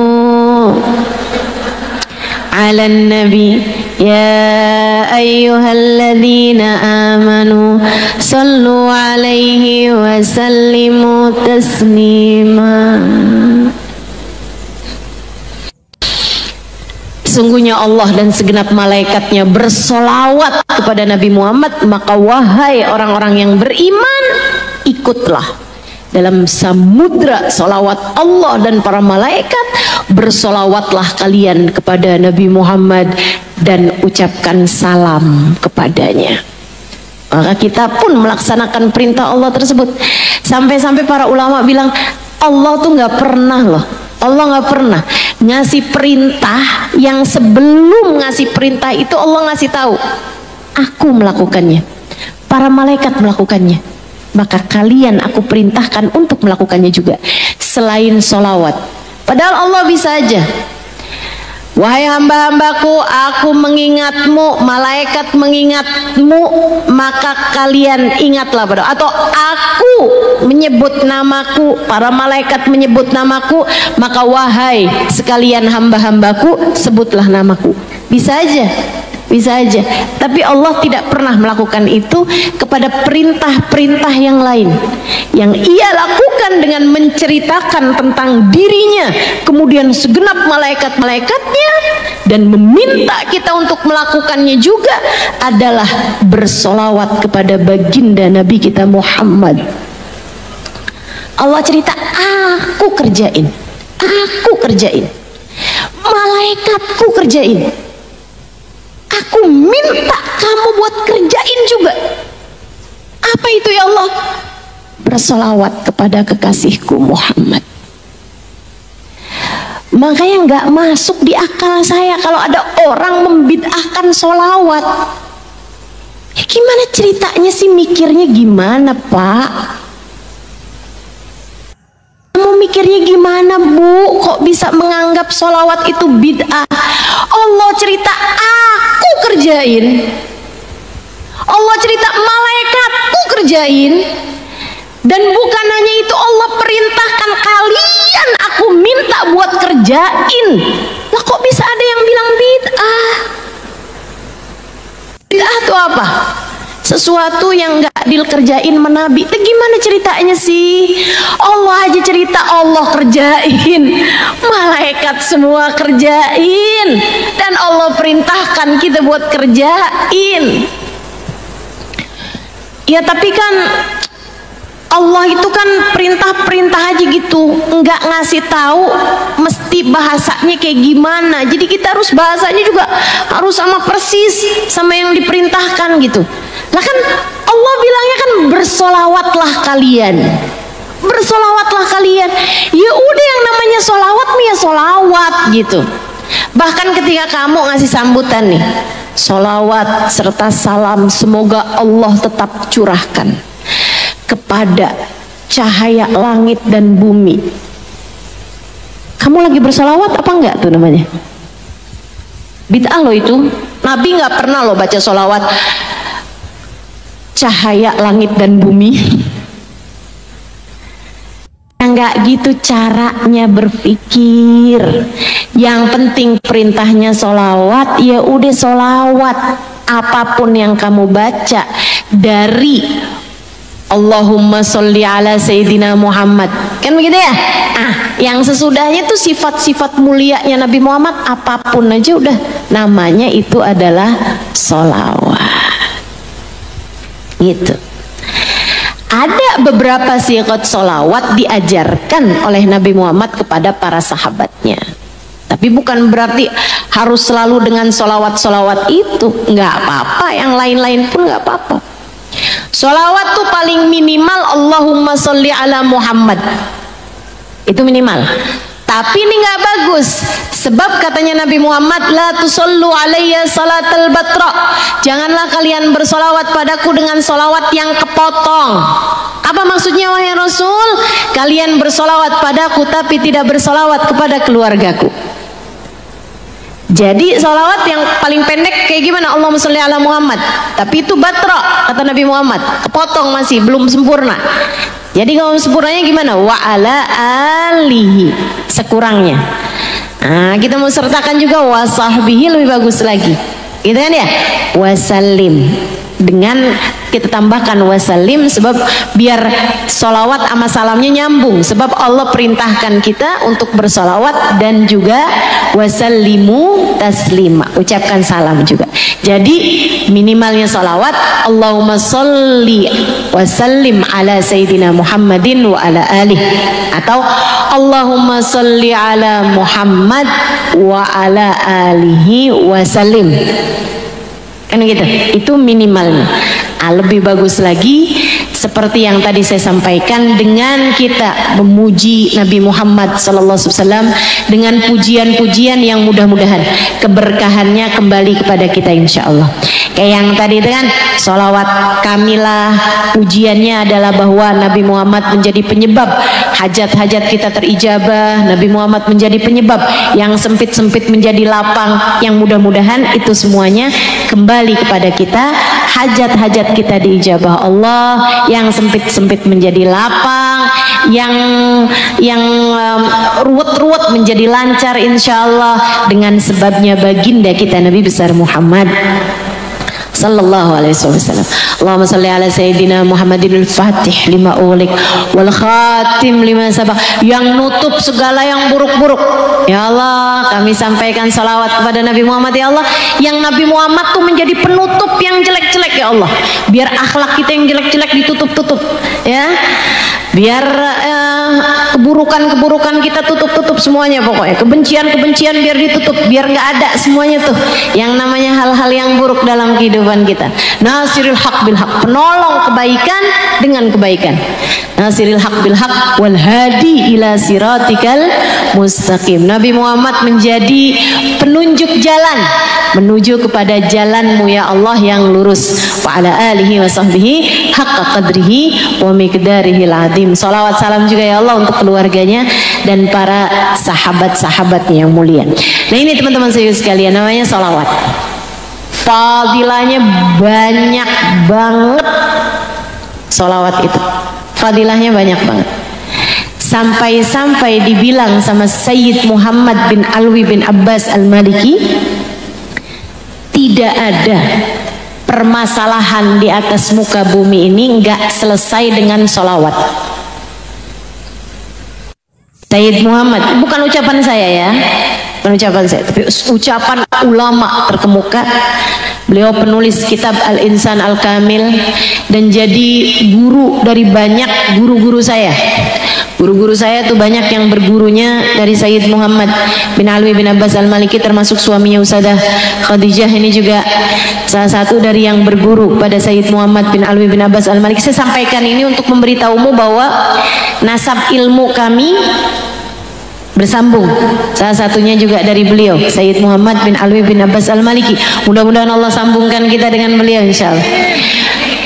A: 'alan nabi ya ayyuhalladzina amanu sallu 'alaihi wa sallimu taslima. Sesungguhnya Allah dan segenap malaikatnya bersolawat kepada Nabi Muhammad, maka wahai orang-orang yang beriman, ikutlah dalam samudra solawat Allah dan para malaikat. Bersolawatlah kalian kepada Nabi Muhammad dan ucapkan salam kepadanya. Maka kita pun melaksanakan perintah Allah tersebut. Sampai-sampai para ulama bilang, Allah tuh nggak pernah loh, Allah nggak pernah ngasih perintah yang sebelum ngasih perintah itu Allah ngasih tahu, aku melakukannya, para malaikat melakukannya, maka kalian aku perintahkan untuk melakukannya juga selain sholawat. Padahal Allah bisa aja, wahai hamba-hambaku, aku mengingatmu, malaikat mengingatmu, maka kalian ingatlah pada, atau aku menyebut namaku, para malaikat menyebut namaku, maka wahai sekalian hamba-hambaku, sebutlah namaku. Bisa aja, bisa aja. Tapi Allah tidak pernah melakukan itu kepada perintah-perintah yang lain yang ia lakukan dengan menceritakan tentang dirinya, kemudian segenap malaikat-malaikatnya, dan meminta kita untuk melakukannya juga adalah bersolawat kepada baginda Nabi kita Muhammad. Allah cerita, aku kerjain, malaikatku kerjain, aku minta kamu buat kerjain juga. Apa itu ya Allah? Bersolawat kepada kekasihku Muhammad. Makanya nggak masuk di akal saya kalau ada orang membid'ahkan solawat. Ya gimana ceritanya sih, mikirnya gimana Pak? Kamu mikirnya gimana Bu? Kok bisa menganggap solawat itu bid'ah? Allah cerita aku kerjain, Allah cerita malaikatku kerjain, dan bukan hanya itu, Allah perintahkan kalian, aku minta buat kerjain. Lah kok bisa ada yang bilang bid'ah? Bid'ah itu apa? Sesuatu yang gak adil kerjain menabi. Itu gimana ceritanya sih? Allah aja cerita Allah kerjain, malaikat semua kerjain, dan Allah perintahkan kita buat kerjain. Ya tapi kan Allah itu kan perintah-perintah aja gitu, nggak ngasih tahu mesti bahasanya kayak gimana. Jadi kita harus bahasanya juga harus sama persis sama yang diperintahkan gitu. Lah kan Allah bilangnya kan bersolawatlah kalian, bersolawatlah kalian. Ya udah, yang namanya solawat ya solawat gitu. Bahkan ketika kamu ngasih sambutan nih, solawat serta salam semoga Allah tetap curahkan kepada cahaya langit dan bumi. Kamu lagi bersolawat apa enggak tuh namanya? Bid'ah loh itu. Nabi nggak pernah loh baca solawat cahaya langit dan bumi. Enggak gitu caranya berpikir. Yang penting perintahnya solawat, ya udah solawat. Apapun yang kamu baca dari Allahumma sholli ala Sayyidina Muhammad, kan begitu ya? Yang sesudahnya itu sifat-sifat mulianya Nabi Muhammad, apapun aja udah namanya itu adalah solawat gitu. Ada beberapa sigat solawat diajarkan oleh Nabi Muhammad kepada para sahabatnya, tapi bukan berarti harus selalu dengan solawat-solawat itu. Nggak apa-apa, yang lain-lain pun nggak apa-apa. Solawat tuh paling minimal Allahumma sholli ala Muhammad, itu minimal. Tapi ini nggak bagus, sebab katanya Nabi Muhammad, la tusallu alayya salatal batra, janganlah kalian bersolawat padaku dengan solawat yang kepotong. Apa maksudnya wahai Rasul? Kalian bersolawat padaku tapi tidak bersolawat kepada keluargaku. Jadi solawat yang paling pendek kayak gimana? Allahumma sholli ala Muhammad, tapi itu batra kata Nabi Muhammad, kepotong, masih belum sempurna. Jadi kalau sempurnanya gimana? Wa ala alihi, sekurangnya. Nah, kita mau sertakan juga wa sahbihi, lebih bagus lagi, gitu kan ya? Wasallim, dengan kita tambahkan wasallim, sebab biar solawat sama salamnya nyambung, sebab Allah perintahkan kita untuk bersolawat dan juga wasallimu taslima, ucapkan salam juga. Jadi minimalnya solawat Allahumma sholli wasallim ala Sayyidina Muhammadin wa ala alih, atau Allahumma sholli ala Muhammad wa ala alihi wasallim, kan gitu. Itu minimalnya. Lebih bagus lagi seperti yang tadi saya sampaikan, dengan kita memuji Nabi Muhammad SAW dengan pujian-pujian yang mudah-mudahan keberkahannya kembali kepada kita insya Allah. Kayak yang tadi itu kan sholawat kamilah, pujiannya adalah bahwa Nabi Muhammad menjadi penyebab hajat-hajat kita terijabah, Nabi Muhammad menjadi penyebab yang sempit-sempit menjadi lapang, yang mudah-mudahan itu semuanya kembali kepada kita, hajat-hajat kita diijabah Allah, yang sempit-sempit menjadi lapang, yang ruwet-ruwet menjadi lancar insyaallah, dengan sebabnya baginda kita Nabi besar Muhammad sallallahu alaihi wasallam. Allahumma salli ala Sayyidina Muhammadin al-Fatih lima ulik wal khatim lima sabaq, yang nutup segala yang buruk-buruk. Ya Allah, kami sampaikan salawat kepada Nabi Muhammad ya Allah, yang Nabi Muhammad tuh menjadi penutup yang jelek-jelek ya Allah. Biar akhlak kita yang jelek-jelek ditutup-tutup ya. Biar keburukan-keburukan kita tutup-tutup semuanya, pokoknya kebencian-kebencian biar ditutup, biar nggak ada semuanya tuh yang namanya hal-hal yang buruk dalam kehidupan kita. Nasiril haq bil haq, penolong kebaikan dengan kebaikan. Nasiril haq bil haq wal hadi ila siratikal mustaqim. Nabi Muhammad menjadi penunjuk jalan menuju kepada jalanmu ya Allah yang lurus. Wa ala alihi wa sahbihi haqqa qadrihi wa miqdarihil azim. Salawat salam juga ya Allah untuk keluarganya dan para sahabat-sahabatnya yang mulia. Nah ini teman-teman saya sekalian, namanya salawat. Fadilahnya banyak banget. Salawat itu fadilahnya banyak banget. Sampai-sampai dibilang sama Sayyid Muhammad bin Alwi bin Abbas al-Maliki, tidak ada permasalahan di atas muka bumi ini nggak selesai dengan solawat. Sayyid Muhammad, bukan ucapan saya ya, ucapan saya, tapi ucapan ulama terkemuka. Beliau penulis kitab Al-Insan Al-Kamil dan jadi guru dari banyak guru-guru saya. Guru-guru saya tuh banyak yang bergurunya dari Sayyid Muhammad bin Alwi bin Abbas Al-Maliki, termasuk suaminya Ustadzah Khadijah, ini juga salah satu dari yang berguru pada Sayyid Muhammad bin Alwi bin Abbas Al-Maliki. Saya sampaikan ini untuk memberitahumu bahwa nasab ilmu kami bersambung, salah satunya juga dari beliau Sayyid Muhammad bin Alwi bin Abbas Al-Maliki. Mudah-mudahan Allah sambungkan kita dengan beliau insyaallah.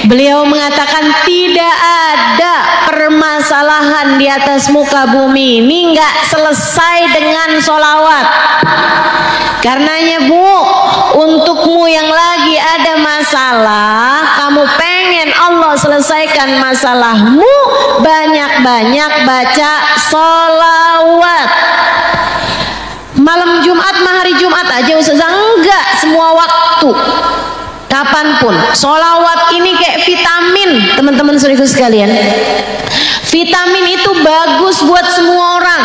A: Beliau mengatakan tidak ada permasalahan di atas muka bumi ini nggak selesai dengan sholawat. Karenanya Bu, untukmu yang lagi ada masalah, kamu pengen Allah selesaikan masalahmu, banyak-banyak baca sholawat. Malam Jumat, hari Jumat aja Ustazah? Enggak, semua waktu, kapanpun. Sholawat ini kayak vitamin, teman-teman saudaraku sekalian. Vitamin itu bagus buat semua orang.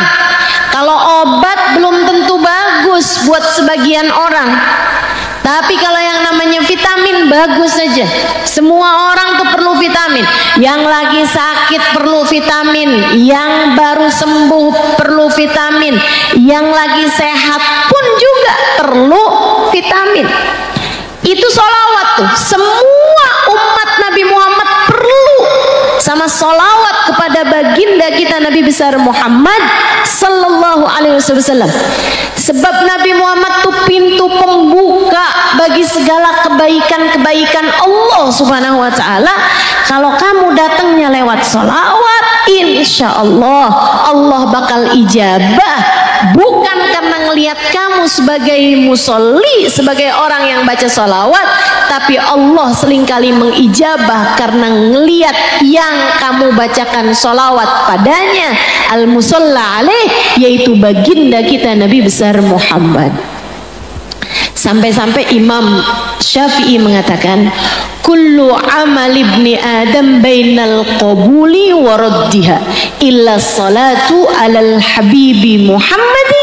A: Kalau obat belum tentu bagus buat sebagian orang. Tapi kalau yang namanya vitamin bagus saja. Semua orang tuh perlu vitamin. Yang lagi sakit perlu vitamin, yang baru sembuh perlu vitamin, yang lagi sehat pun juga perlu vitamin. Itu sholawat tuh. Semua umat Nabi Muhammad perlu sama sholawat kepada baginda kita Nabi besar Muhammad sallallahu alaihi wasallam. Sebab Nabi Muhammad tuh pintu pembuka bagi segala kebaikan-kebaikan Allah subhanahu wa ta'ala. Kalau kamu datangnya lewat sholawat, insya Allah Allah bakal ijabah. Bukan karena ngelihat kamu sebagai musolli, sebagai orang yang baca sholawat, tapi Allah seringkali mengijabah karena ngelihat yang kamu bacakan sholawat padanya, al-musalla alaih, yaitu baginda kita Nabi besar Muhammad. Sampai-sampai Imam Syafi'i mengatakan, kullu amal ibni Adam bainal qabuli wa raddiha illa salatu alal habibi Muhammadi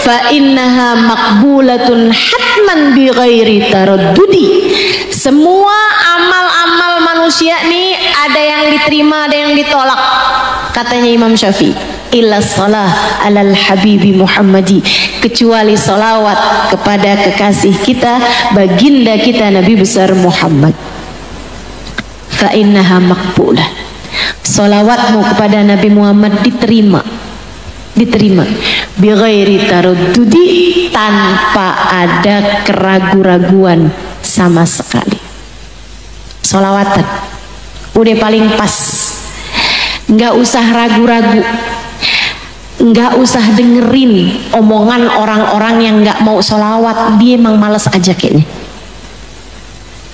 A: fa innaha maqbulatun hatman bi ghairi taraddudi. Semua amal-amal manusia nih ada yang diterima, ada yang ditolak, katanya Imam Syafi'i. Illa salah alal habibi Muhammadi, kecuali salawat kepada kekasih kita, baginda kita Nabi besar Muhammad. Fa innaha maqbulah. Salawatmu kepada Nabi Muhammad diterima, diterima bi ghairi taraddudi, tanpa ada keraguan-raguan sama sekali. Salawatan udah paling pas, nggak usah ragu-ragu, nggak usah dengerin omongan orang-orang yang nggak mau sholawat, dia emang males aja kayaknya.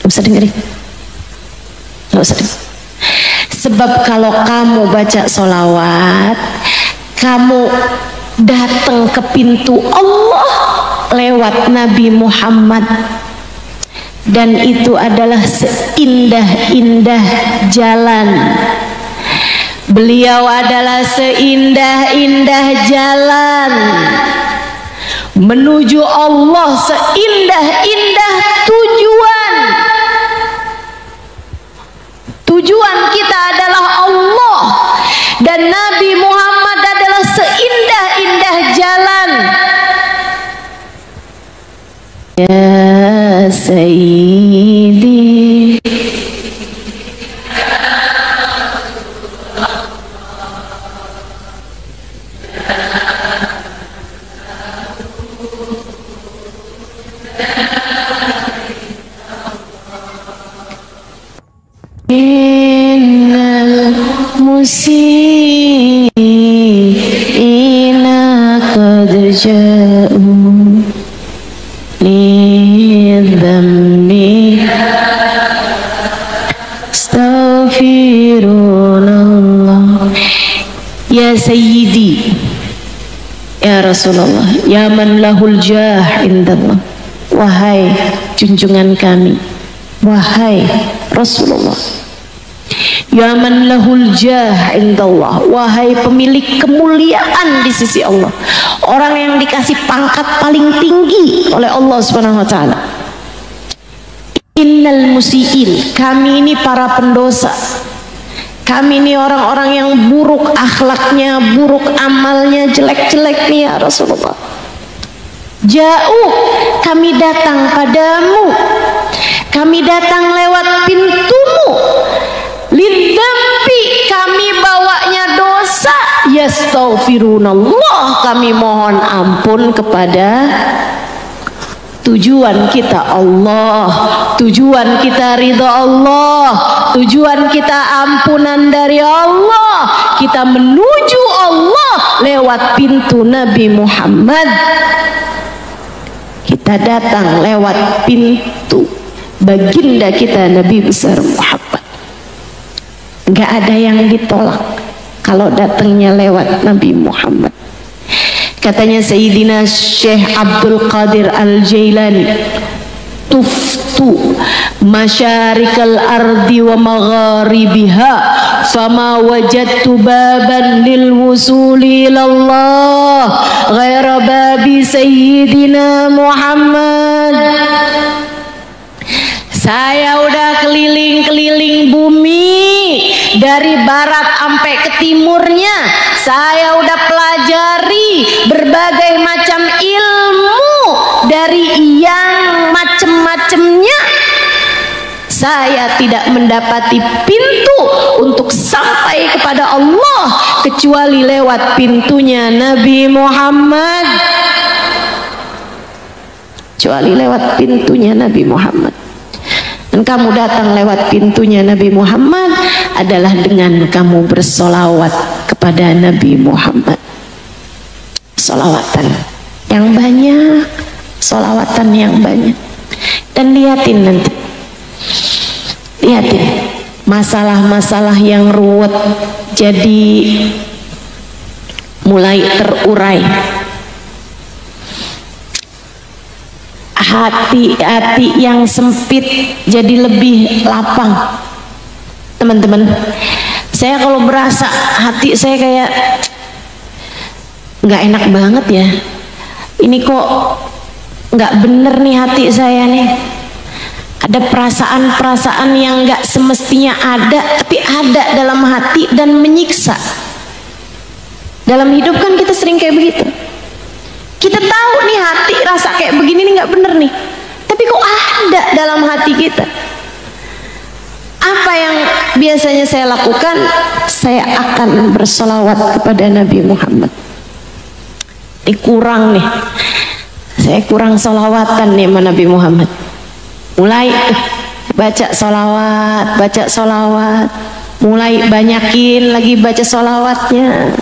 A: Nggak usah dengerin, nggak usah dengerin. Sebab kalau kamu baca sholawat, kamu datang ke pintu Allah lewat Nabi Muhammad, dan itu adalah seindah-indah jalan. Beliau adalah seindah-indah jalan menuju Allah, seindah-indah tujuan. Tujuan kita adalah Allah, dan Nabi Muhammad adalah seindah-indah jalan. Ya Sayyidi, innal musiina qad ja'u lidhambi astaghfirullah. Ya Sayyidi, ya Rasulullah, ya man lahul jah indallah, wahai junjungan kami, wahai Rasulullah, ya man lahul jah indallah, wahai pemilik kemuliaan di sisi Allah, orang yang dikasih pangkat paling tinggi oleh Allah Subhanahu wa taala. Innal musiin, kami ini para pendosa, kami ini orang-orang yang buruk akhlaknya, buruk amalnya, jelek-jelek nih ya Rasulullah. Jauh, kami datang padamu, kami datang lewat pintumu. Lidzambi, kami bawanya dosa. Yastaghfirunallah, kami mohon ampun kepada tujuan kita Allah, tujuan kita ridha Allah, tujuan kita ampunan dari Allah. Kita menuju Allah lewat pintu Nabi Muhammad. Kita datang lewat pintu baginda kita Nabi besar Muhammad. Gak ada yang ditolak kalau datangnya lewat Nabi Muhammad. Katanya Sayyidina Syekh Abdul Qadir Al-Jailani, tuftu masyarikal ardi wa magharibiha fama wajadtu baban lil wusuli ilallah ghaira babi Sayyidina Muhammad. Saya udah keliling-keliling bumi dari barat sampai ke timurnya. Saya udah pelajari berbagai macam ilmu dari yang macam-macamnya. Saya tidak mendapati pintu untuk sampai kepada Allah kecuali lewat pintunya Nabi Muhammad. Kecuali lewat pintunya Nabi Muhammad. Dan kamu datang lewat pintunya Nabi Muhammad adalah dengan kamu bersolawat kepada Nabi Muhammad. Solawatan yang banyak, solawatan yang banyak. Dan lihatin nanti, lihatin masalah-masalah yang ruwet jadi mulai terurai. Hati-hati yang sempit jadi lebih lapang. Teman-teman, saya kalau berasa hati saya kayak nggak enak banget ya, ini kok nggak bener nih hati saya nih, ada perasaan-perasaan yang nggak semestinya ada tapi ada dalam hati dan menyiksa. Dalam hidup kan kita sering kayak begitu. Kita tahu nih hati rasa kayak begini nih nggak bener nih, tapi kok ada dalam hati kita. Apa yang biasanya saya lakukan? Saya akan bersolawat kepada Nabi Muhammad. Ini kurang nih, saya kurang solawatan nih sama Nabi Muhammad. Mulai baca solawat, mulai banyakin lagi baca solawatnya.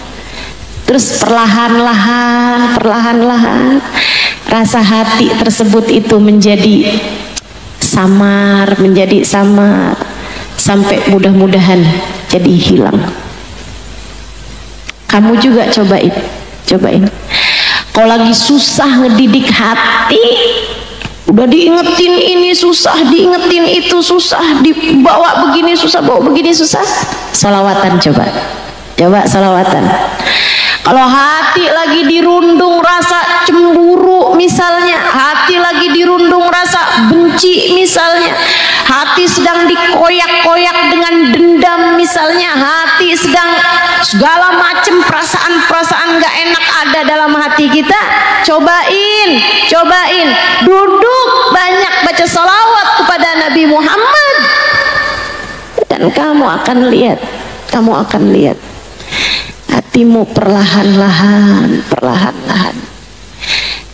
A: Terus perlahan-lahan rasa hati tersebut itu menjadi samar sampai mudah-mudahan jadi hilang. Kamu juga cobain. Kalau lagi susah ngedidik hati, udah diingetin ini susah, diingetin itu susah, dibawa begini susah, bawa begini susah, salawatan coba salawatan. Kalau hati lagi dirundung rasa cemburu misalnya, hati lagi dirundung rasa benci misalnya, hati sedang dikoyak-koyak dengan dendam misalnya, hati sedang segala macam perasaan-perasaan gak enak ada dalam hati kita, cobain duduk banyak baca salawat kepada Nabi Muhammad, dan kamu akan lihat hatimu perlahan-lahan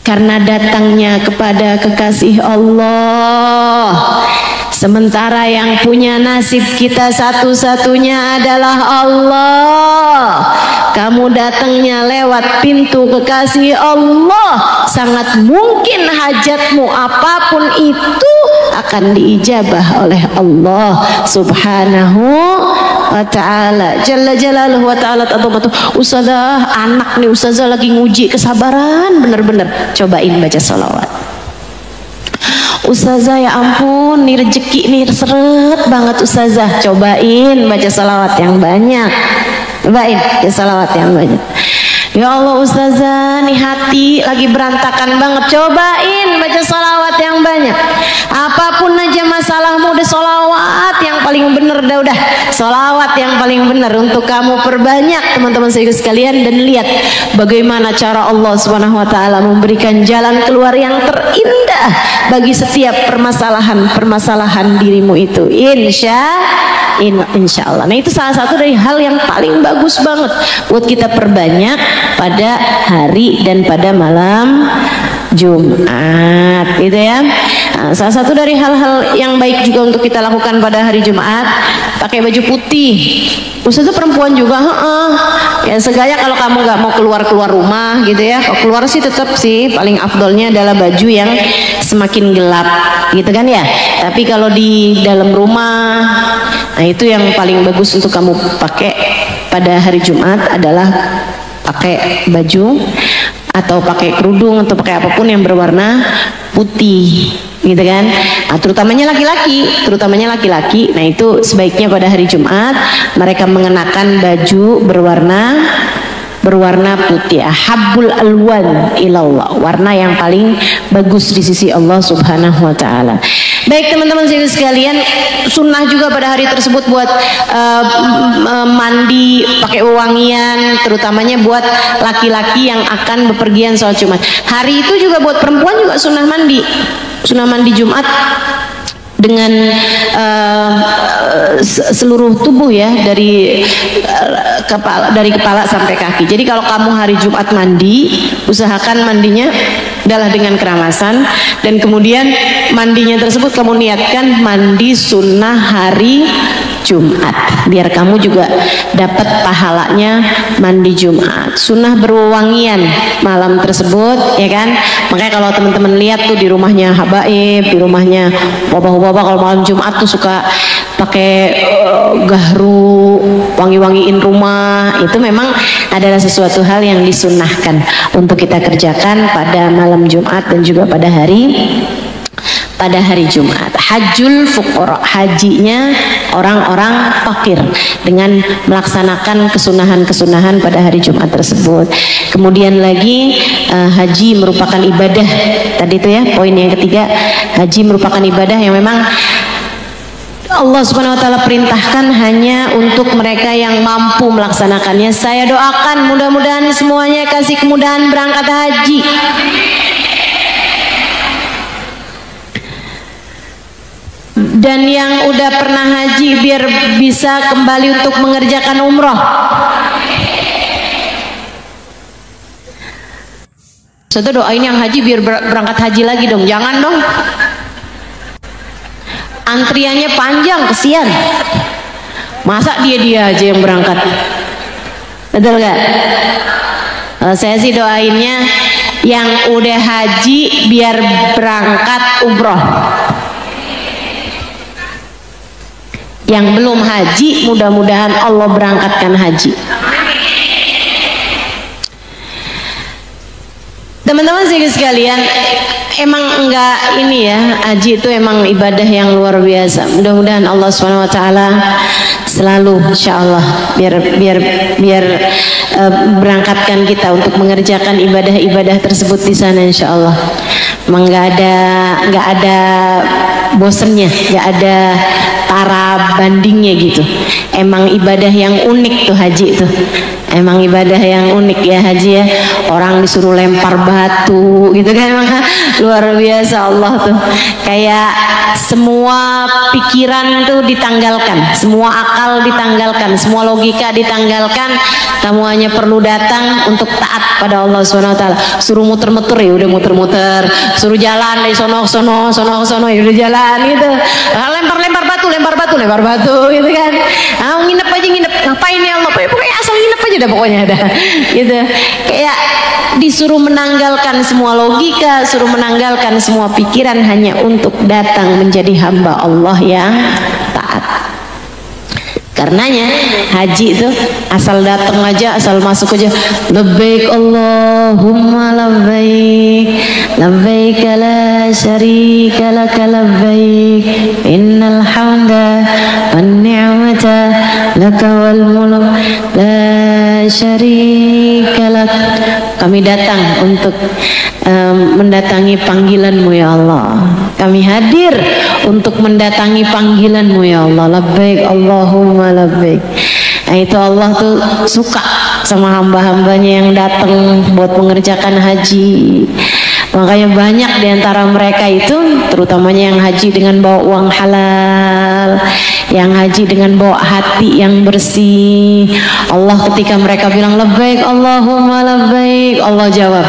A: karena datangnya kepada kekasih Allah. Sementara yang punya nasib kita satu-satunya adalah Allah. Kamu datangnya lewat pintu kekasih Allah, sangat mungkin hajatmu apapun itu akan diijabah oleh Allah Subhanahu wa ta'ala. Jalla jalaluhu wa ta'ala. Ustazah, anak nih ustazah lagi nguji kesabaran bener-bener, cobain baca salawat. Ustazah ya ampun, nih rezeki nih seret banget ustazah, cobain baca salawat yang banyak. Cobain baca salawat yang banyak. Ya Allah ustazah, nih hati lagi berantakan banget. Cobain baca sholawat yang banyak. Apapun aja masalahmu, udah sholawat yang paling bener, udah sholawat yang paling bener untuk kamu perbanyak teman-teman sekalian, dan lihat bagaimana cara Allah Subhanahu wa taala memberikan jalan keluar yang terindah bagi setiap permasalahan dirimu itu. Insya Allah. Nah, itu salah satu dari hal yang paling bagus banget buat kita perbanyak pada hari dan pada malam Jumat, gitu ya. Nah, salah satu dari hal-hal yang baik juga untuk kita lakukan pada hari Jumat, pakai baju putih. Ustaz itu perempuan juga, ya segaya kalau kamu nggak mau keluar rumah gitu ya. Kalau keluar sih tetap sih paling afdolnya adalah baju yang semakin gelap, gitu kan ya. Tapi kalau di dalam rumah, nah itu yang paling bagus untuk kamu pakai pada hari Jumat adalah pakai baju atau pakai kerudung atau pakai apapun yang berwarna putih, gitu kan. Nah, terutamanya laki-laki. Nah, itu sebaiknya pada hari Jumat mereka mengenakan baju berwarna putih. Habbul alwan ilallah, warna yang paling bagus di sisi Allah Subhanahu wa taala. Baik teman-teman sekalian, sunnah juga pada hari tersebut buat mandi pakai wewangian, terutamanya buat laki-laki yang akan bepergian sholat Jumat. Hari itu juga buat perempuan juga sunnah mandi Jumat dengan seluruh tubuh ya, dari kepala sampai kaki. Jadi kalau kamu hari Jumat mandi, usahakan mandinya adalah dengan keramasan, dan kemudian mandinya tersebut kamu niatkan mandi sunnah hari Jumat, biar kamu juga dapat pahalanya mandi Jumat. Sunnah berwewangian malam tersebut, ya kan. Makanya kalau teman-teman lihat tuh di rumahnya habaib, di rumahnya bapak-bapak kalau malam Jumat tuh suka pakai gahru, wangi-wangiin rumah. Itu memang adalah sesuatu hal yang disunnahkan untuk kita kerjakan pada malam Jumat dan juga pada hari Jumat. Hajjul fuqara, hajinya orang-orang fakir, dengan melaksanakan kesunahan-kesunahan pada hari Jumat tersebut. Kemudian lagi haji merupakan ibadah. Tadi itu ya poin yang ketiga, haji merupakan ibadah yang memang Allah Subhanahu wa taala perintahkan hanya untuk mereka yang mampu melaksanakannya. Saya doakan mudah-mudahan semuanya kasih kemudahan berangkat haji. Dan yang udah pernah haji biar bisa kembali untuk mengerjakan umroh. Satu doain yang haji biar berangkat haji lagi dong. Jangan dong, antriannya panjang, kesian. Masa dia aja yang berangkat? Betul gak? Saya sih doainnya yang udah haji biar berangkat umroh. Yang belum haji, mudah-mudahan Allah berangkatkan haji. Teman-teman sekalian, emang enggak ini ya, haji itu emang ibadah yang luar biasa. Mudah-mudahan Allah Subhanahu wa taala selalu insyaallah biar berangkatkan kita untuk mengerjakan ibadah-ibadah tersebut di sana insyaallah. Emang enggak ada bosennya, enggak ada tara bandingnya gitu. Emang ibadah yang unik tuh haji tuh. Emang ibadah yang unik ya haji ya. Orang disuruh lempar batu gitu kan, emang luar biasa Allah tuh. Kayak semua pikiran tuh ditanggalkan, semua akal ditanggalkan, semua logika ditanggalkan. Kamu hanya perlu datang untuk taat pada Allah Subhanahu wa taala. Suruh muter-muter ya udah muter-muter, suruh jalan dari sono ya udah jalan gitu. Lempar batu gitu kan. Nginep aja, ngapain ya Allah? Pokoknya asal nginep aja dah pokoknya ada. Gitu. Kayak disuruh menanggalkan semua logika, suruh menanggalkan semua pikiran hanya untuk datang menjadi hamba Allah yang taat. Karenanya haji itu asal datang aja, asal masuk aja. Labbaik Allahumma labbaik, labbaik la syarika laka labbaik, innal hamda wan ni'mata lakal mulk la syarika lak. Kami datang untuk mendatangi panggilan-Mu ya Allah. Kami hadir untuk mendatangi panggilan-Mu ya Allah. Labbaik Allahumma labbaik. Nah, itu Allah tuh suka sama hamba-hambanya yang datang buat mengerjakan haji. Makanya banyak diantara mereka itu, terutamanya yang haji dengan bawa uang halal, yang haji dengan bawa hati yang bersih. Allah ketika mereka bilang labbaik Allahumma labbaik, Allah jawab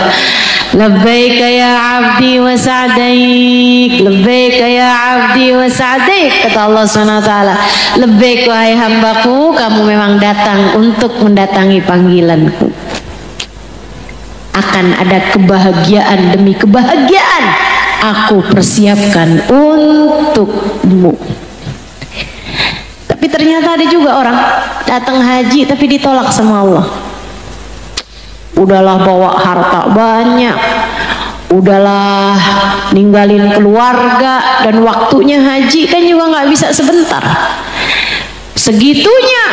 A: labbaik ya abdi wa sa'daik, labbaik ya abdi wa sa'daik. Kata Allah SWT, labbaik wahai hambaku, kamu memang datang untuk mendatangi panggilanku. Akan ada kebahagiaan demi kebahagiaan aku persiapkan untukmu. Tapi ternyata ada juga orang datang haji tapi ditolak sama Allah. Udahlah bawa harta banyak, udahlah ninggalin keluarga, dan waktunya haji kan juga nggak bisa sebentar. Segitunya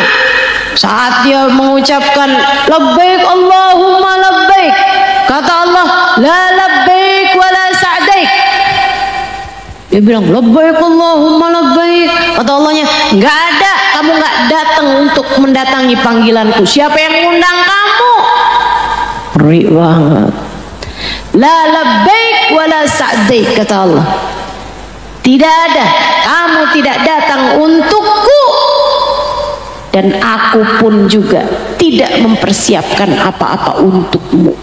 A: saat dia mengucapkan labbaik Allahumma labbaik, kata Allah la labbaik wa la sa'daik. Dia bilang labbaik Allahumma labbaik, kata Allahnya nggak ada, kamu nggak datang untuk mendatangi panggilanku. Siapa yang mengundang kamu? Ngeri banget. La labbaik wa la sa'daik, kata Allah. Tidak ada, kamu tidak datang untukku, dan aku pun juga tidak mempersiapkan apa-apa untukmu.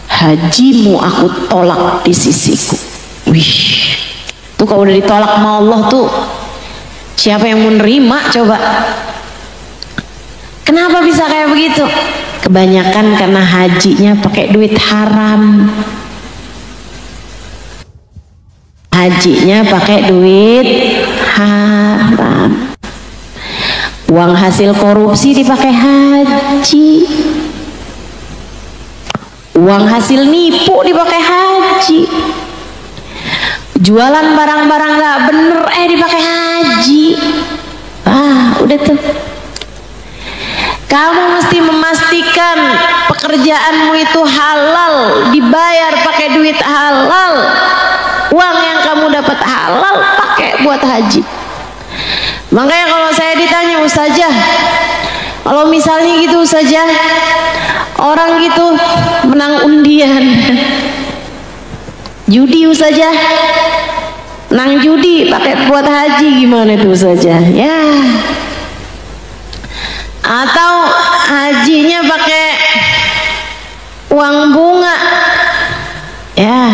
A: Hajimu aku tolak di sisiku. Wih, tuh kalau udah ditolak sama Allah tuh, siapa yang mau nerima coba? Kenapa bisa kayak begitu? Kebanyakan karena hajinya pakai duit haram. Hajinya pakai duit haram. Uang hasil korupsi dipakai haji. Uang hasil nipu dipakai haji. Jualan barang-barang gak bener dipakai haji. Udah tuh. Kamu mesti memastikan pekerjaanmu itu halal, dibayar pakai duit halal. Uang yang kamu dapat halal pakai buat haji. Makanya kalau saya ditanya, Ustazah, kalau misalnya gitu Ustazah, orang gitu menang undian, judi Ustazah, menang judi pakai buat haji, gimana tuh Ustazah? Ya. Atau hajinya pakai uang bunga, ya.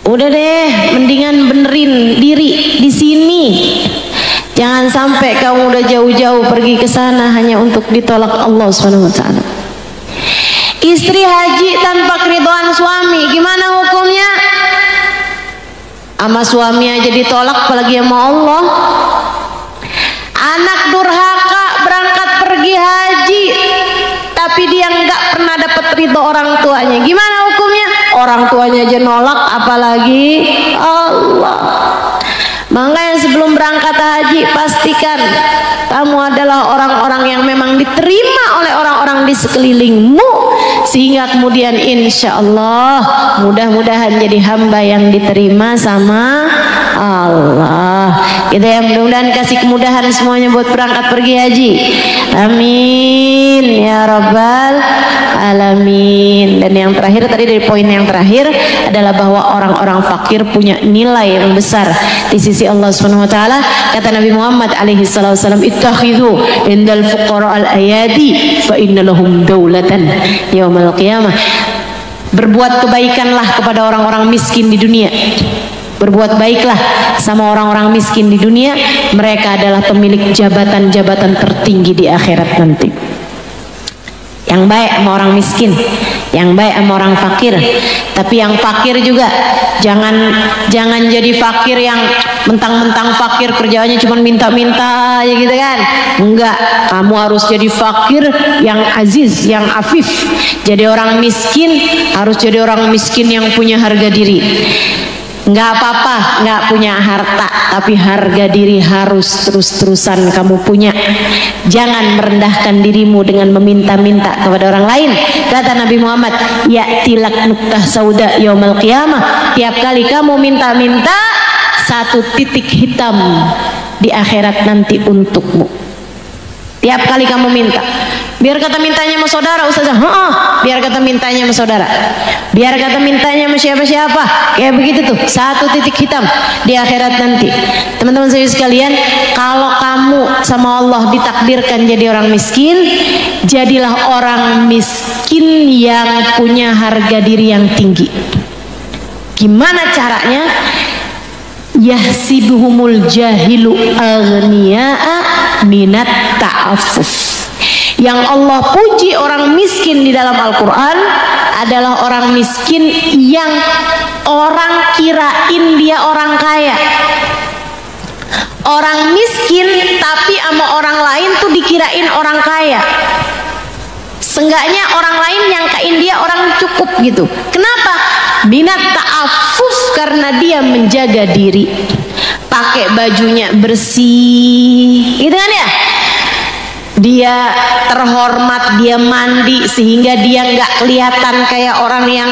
A: Udah deh, mendingan benerin diri di sini. Jangan sampai kamu udah jauh-jauh pergi ke sana hanya untuk ditolak Allah SWT. Istri haji tanpa keridhaan suami, gimana hukumnya? Sama suami aja ditolak, apalagi sama Allah. Anak durhaka berangkat pergi haji, tapi dia nggak pernah dapat ridho orang tuanya, gimana hukumnya? Orang tuanya aja nolak, apalagi Allah. Makanya sebelum berangkat haji, pastikan kamu adalah orang-orang yang memang diterima oleh orang-orang di sekelilingmu, sehingga kemudian insya Allah mudah-mudahan jadi hamba yang diterima sama Allah. Kita yang mudah-mudahan kasih kemudahan semuanya buat berangkat pergi haji. Amin ya rabbal alamin. Dan yang terakhir tadi, dari poin yang terakhir adalah bahwa orang-orang fakir punya nilai yang besar di sisi Allah Subhanahu wa taala. Kata Nabi Muhammad alaihi wasallam, ittakhidhu indal fuqara al ayadi fa inna lahum daulatan yaumal qiyamah. Berbuat kebaikanlah kepada orang-orang miskin di dunia. Berbuat baiklah sama orang-orang miskin di dunia, mereka adalah pemilik jabatan-jabatan tertinggi di akhirat nanti. Yang baik sama orang miskin, yang baik sama orang fakir. Tapi yang fakir juga jangan jadi fakir yang mentang-mentang fakir kerjaannya cuma minta-minta aja gitu kan. Enggak, kamu harus jadi fakir yang aziz, yang afif. Jadi orang miskin harus jadi orang miskin yang punya harga diri. Nggak apa-apa nggak punya harta, tapi harga diri harus terus-terusan kamu punya. Jangan merendahkan dirimu dengan meminta-minta kepada orang lain. Kata Nabi Muhammad, ya tilak nuktah sauda yaumal qiyamah. Tiap kali kamu minta-minta, satu titik hitam di akhirat nanti untukmu. Tiap kali kamu minta, biar kata mintanya sama saudara ustazah, biar kata mintanya sama saudara, biar kata mintanya sama siapa-siapa, kayak begitu tuh, satu titik hitam di akhirat nanti. Teman-teman saya sekalian, kalau kamu sama Allah ditakdirkan jadi orang miskin, jadilah orang miskin yang punya harga diri yang tinggi. Gimana caranya? Yahsibuhumul jahilu aghniya'a minat ta'affuf. Yang Allah puji orang miskin di dalam Al-Quran adalah orang miskin yang orang kirain dia orang kaya. Orang miskin tapi sama orang lain tuh dikirain orang kaya. Seenggaknya orang lain nyangkain dia orang cukup gitu. Kenapa? Minat ta'affuf, karena dia menjaga diri, pakai bajunya bersih, gitu kan ya? Dia terhormat, dia mandi sehingga dia nggak kelihatan kayak orang yang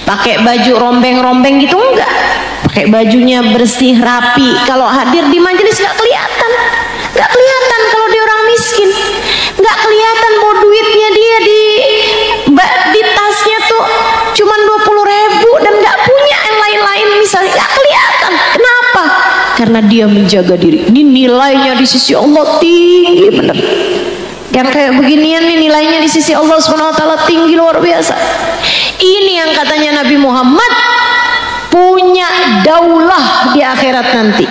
A: pakai baju rombeng-rombeng gitu, enggak. Pakai bajunya bersih, rapi. Kalau hadir di majelis nggak kelihatan, nggak kelihatan kalau dia orang miskin, nggak kelihatan bahwa duitnya dia di tasnya tuh cuman 20.000 dan nggak punya yang lain-lain misalnya, nggak kelihatan. Kenapa? Karena dia menjaga diri. Ini nilainya di sisi Allah tinggi bener. Yang kayak beginian nih nilainya di sisi Allah SWT tinggi luar biasa. Ini yang katanya Nabi Muhammad punya daulah di akhirat nanti,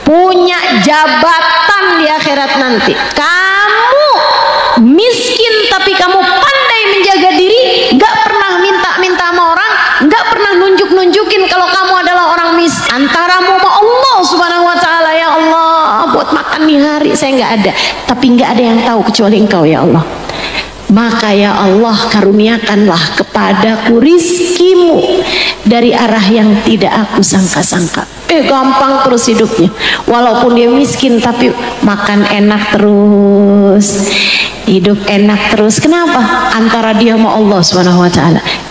A: punya jabatan di akhirat nanti. Kamu miskin tapi kamu pandai menjaga diri, gak pernah minta-minta sama orang, gak pernah nunjukin kalau kamu adalah orang miskin. Antaramu sama Allah Subhanahu wa ta'ala, ya Allah, buat makan nih hari saya nggak ada, tapi nggak ada yang tahu kecuali Engkau ya Allah. Maka ya Allah, karuniakanlah kepadaku rizkimu dari arah yang tidak aku sangka-sangka. Gampang terus hidupnya, walaupun dia miskin tapi makan enak terus, hidup enak terus. Kenapa? Antara dia sama Allah SWT.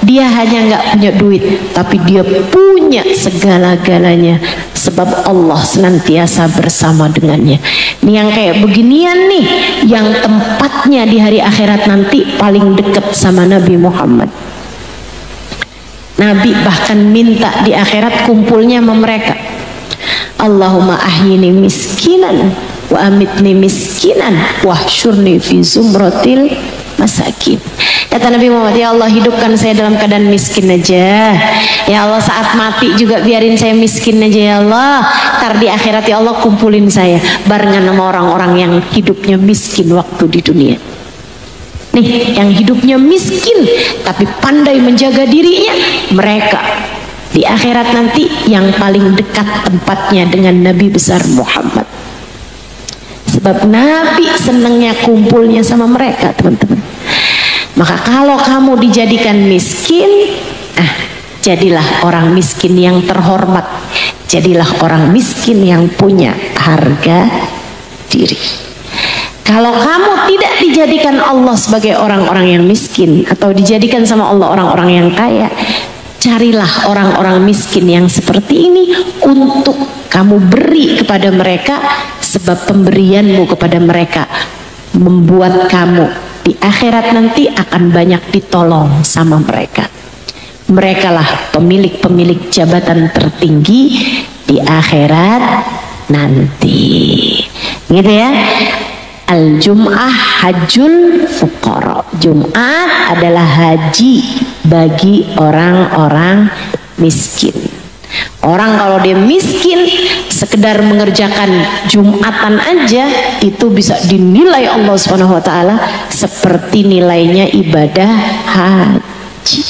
A: Dia hanya nggak punya duit, tapi dia punya segala-galanya, sebab Allah senantiasa bersama dengannya. Ini yang kayak beginian nih, yang tempatnya di hari akhirat nanti paling dekat sama Nabi Muhammad. Nabi bahkan minta di akhirat kumpulnya sama mereka, Allahumma ahyini miskinan wa amitni miskinan wahsyurni fi zumratil masakin. Kata Nabi Muhammad, ya Allah, hidupkan saya dalam keadaan miskin aja, ya Allah, saat mati juga biarin saya miskin aja ya Allah. Ntar di akhirat ya Allah kumpulin saya barengan sama orang-orang yang hidupnya miskin waktu di dunia. Nih, yang hidupnya miskin tapi pandai menjaga dirinya, mereka di akhirat nanti yang paling dekat tempatnya dengan Nabi besar Muhammad. Sebab Nabi senangnya kumpulnya sama mereka, teman-teman. Maka kalau kamu dijadikan miskin, jadilah orang miskin yang terhormat, jadilah orang miskin yang punya harga diri. Kalau kamu tidak dijadikan Allah sebagai orang-orang yang miskin, atau dijadikan sama Allah orang-orang yang kaya, carilah orang-orang miskin yang seperti ini untuk kamu beri kepada mereka, sebab pemberianmu kepada mereka membuat kamu di akhirat nanti akan banyak ditolong sama mereka. Mereka lah pemilik-pemilik jabatan tertinggi di akhirat nanti. Gitu ya. Al-Jum'ah hajjul fuqara. Jumat adalah haji bagi orang-orang miskin. Orang kalau dia miskin, sekedar mengerjakan Jumatan aja itu bisa dinilai Allah Subhanahu wa ta'ala seperti nilainya ibadah haji.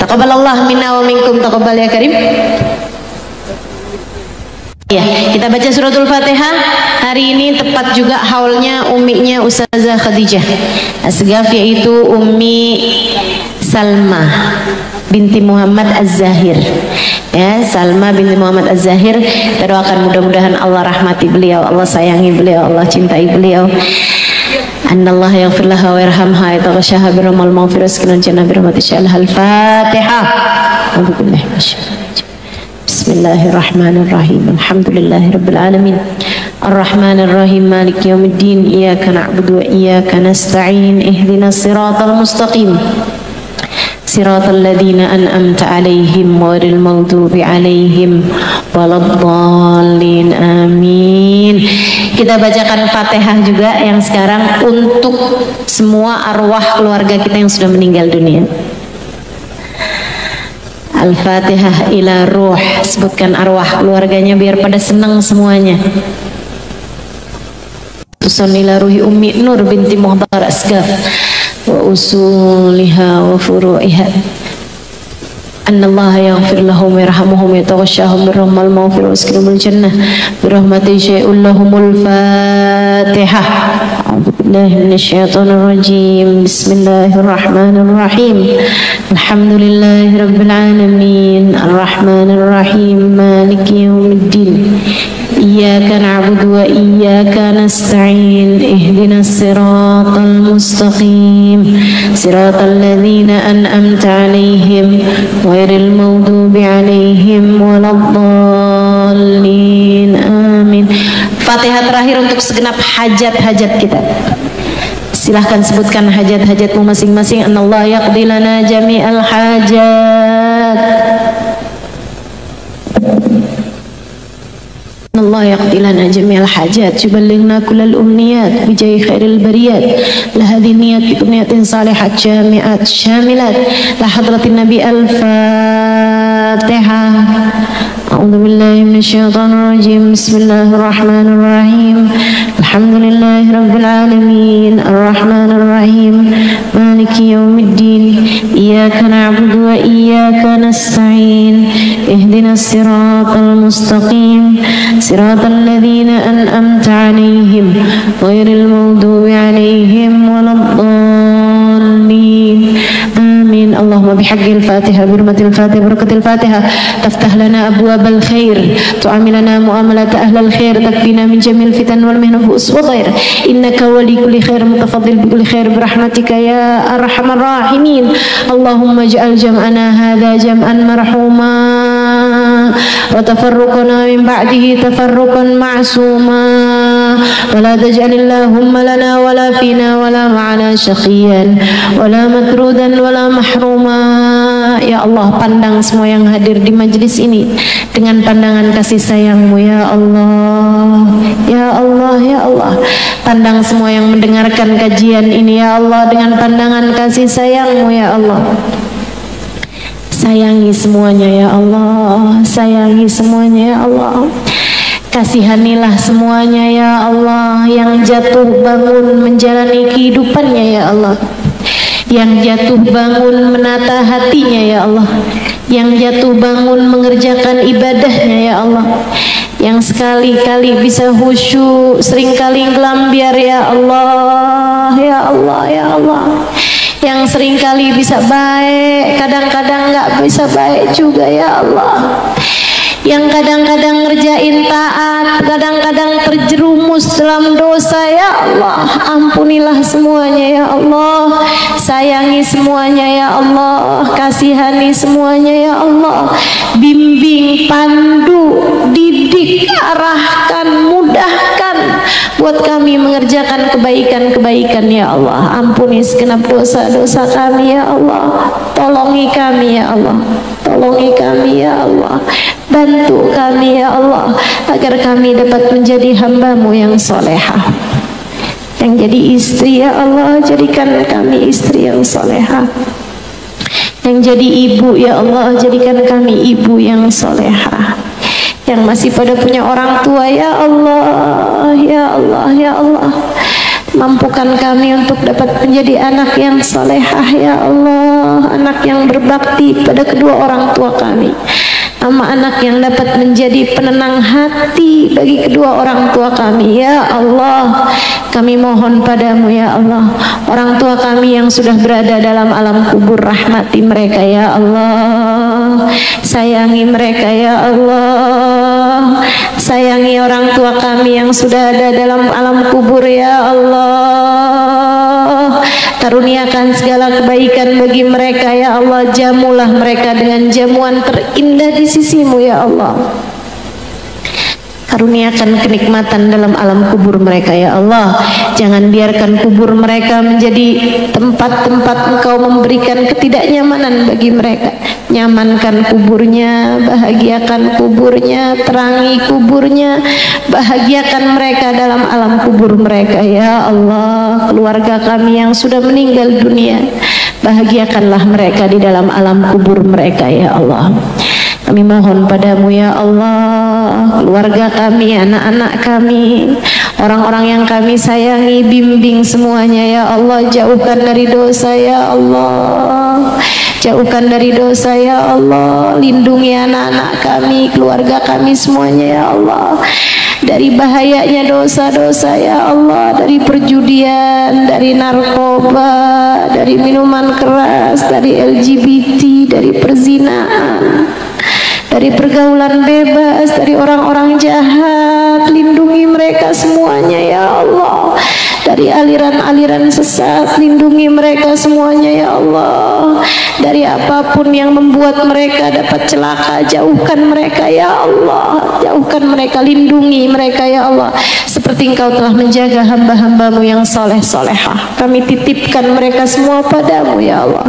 A: Taqabbalallah minna wa minkum, taqabbal ya karim. Ya, kita baca suratul Fatihah. Hari ini tepat juga haulnya umminya Ustazah Khadijah Asgaf, yaitu Ummi Salma binti Muhammad Az-Zahir. Ya, Salma binti Muhammad Az-Zahir. Kita doakan mudah-mudahan Allah rahmati beliau, Allah sayangi beliau, Allah cintai beliau. Anallahu yaghfir laha wa yarhamha yataghashaha birahmal maghfirah sakinah jannah birahmatisya. Al-Fatihah. Bismillahirrahmanirrahim. Alhamdulillahirabbil alamin. Ar-Rahmanir Rahim. Maliki yaumiddin. Iyyaka na'budu wa iyyaka nasta'in. Ihdinas siratal mustaqim. Siratal ladzina an'amta 'alaihim ghairil maghdubi 'alaihim waladdallin. Amin. Kita bacakan Fatihah juga yang sekarang untuk semua arwah keluarga kita yang sudah meninggal dunia. Al-Fatihah ila ruh. Sebutkan arwah keluarganya biar pada senang semuanya. Tuson ila ruhi Ummi Nur binti Muhtar Asgaf wa usuliha wa furu'iha. Annallaha yaghfir lahum wa yarhamuhum wa yataghashshahum birahmal maghfirah wa sakinahul jannah birahmati syai'ul lahumul Fatihah. A'udzu billahi minasyaitonir rajim. Bismillahirrahmanirrahim. Alhamdulillahi rabbil alamin. Arrahmanir rahim. Maliki yaumiddin. Iyyaka na'budu wa iyyaka nasta'in. Ihdinas siratal mustaqim. Siratal ladzina an'amta 'alaihim ghairil maghdubi 'alaihim waladdallin. Amin. Fatihah terakhir untuk segenap hajat-hajat kita. Silahkan sebutkan hajat-hajatmu masing-masing. Anallahu yaqdi lana jami'al hajat. Allah yaqdi lana jami'al hajat yuballighna kullal umniyat bijai khairil bariyat la hadhihi niyat bi niyatin salihat jami'at syamilat la hadratin nabi. Al-Fatihah. A'udzu billahi minasyaitonir rajim. Bismillahirrahmanir rahim. Alhamdulillahi rabbil alamin. Arrahmanir rahim. Maliki yaumiddin. Iyyaka na'budu wa iyyaka nasta'in. Ihdinas siratal mustaqim. Siratal ladzina an'amta 'alaihim ghairil maghdubi 'alaihim waladdallin. Amin. Allahumma bihaqqil Fatihah birmatil Fatihah barakatil Fatihah taftah lana abwabal khair tu'amilana mu'amalata ahlal khair takfina min jamil fitan wal mihnah wa dhair innaka wali kulli khair mutafaddil bi kulli khair birahmatika ya arhamar rahimin. Allahumma ij'al jam'ana hadha jam'an marhuma wa tafarruqana min ba'dihi tafarruqan ma'suma wa la taj'alillahumma lana wa la fina wa la ma'ana syaqiyan wa la matrudan wa la mahruma. Ya Allah, pandang semua yang hadir di majelis ini dengan pandangan kasih sayang-Mu ya Allah. Ya Allah, ya Allah. Pandang semua yang mendengarkan kajian ini ya Allah dengan pandangan kasih sayang-Mu ya Allah. Sayangi semuanya ya Allah. Sayangi semuanya ya Allah. Kasihanilah semuanya ya Allah yang jatuh bangun menjalani kehidupannya ya Allah. Yang jatuh bangun menata hatinya ya Allah. Yang jatuh bangun mengerjakan ibadahnya ya Allah. Yang sekali-kali bisa khusyuk, seringkali gelambiar ya Allah. Ya Allah, ya Allah. Yang seringkali bisa baik, kadang-kadang nggak bisa baik juga ya Allah. Yang kadang-kadang ngerjain taat, kadang-kadang terjerumus dalam dosa ya Allah. Ampunilah semuanya ya Allah. Sayangi semuanya ya Allah. Kasihani semuanya ya Allah. Bimbing, pandu, didik, arahkan, mudahkan buat kami mengerjakan kebaikan-kebaikan ya Allah. Ampuni segenap dosa-dosa kami ya Allah. Tolongi kami ya Allah. Tolongi kami ya Allah. Bantu kami ya Allah agar kami dapat menjadi hamba-Mu yang solehah, yang jadi istri ya Allah. Jadikan kami istri yang solehah. Yang jadi ibu ya Allah, jadikan kami ibu yang solehah. Yang masih pada punya orang tua ya Allah, ya Allah, ya Allah. Mampukan kami untuk dapat menjadi anak yang solehah ya Allah. Anak yang berbakti pada kedua orang tua kami. sama anak yang dapat menjadi penenang hati bagi kedua orang tua kami. Ya Allah, kami mohon padamu ya Allah, orang tua kami yang sudah berada dalam alam kubur, rahmati mereka ya Allah, sayangi mereka ya Allah, sayangi orang tua kami yang sudah ada dalam alam kubur ya Allah, karuniakan segala kebaikan bagi mereka ya Allah, jamulah mereka dengan jamuan terindah di sisimu ya Allah, karuniakan kenikmatan dalam alam kubur mereka ya Allah. Jangan biarkan kubur mereka menjadi tempat-tempat Engkau memberikan ketidaknyamanan bagi mereka. Nyamankan kuburnya, bahagiakan kuburnya, terangi kuburnya, bahagiakan mereka dalam alam kubur mereka ya Allah. Keluarga kami yang sudah meninggal dunia, bahagiakanlah mereka di dalam alam kubur mereka ya Allah. Kami mohon padamu ya Allah, keluarga kami, anak-anak kami, orang-orang yang kami sayangi, bimbing semuanya ya Allah. Jauhkan dari dosa ya Allah, jauhkan dari dosa ya Allah. Lindungi anak-anak kami, keluarga kami semuanya ya Allah, dari bahayanya dosa-dosa ya Allah, dari perjudian, dari narkoba, dari minuman keras, dari LGBT, dari perzinaan, dari pergaulan bebas, dari orang-orang jahat. Lindungi mereka semuanya ya Allah, dari aliran-aliran sesat. Lindungi mereka semuanya ya Allah, dari apapun yang membuat mereka dapat celaka. Jauhkan mereka ya Allah, jauhkan mereka, lindungi mereka ya Allah, seperti Engkau telah menjaga hamba-hambamu yang soleh-solehah. Kami titipkan mereka semua padamu ya Allah.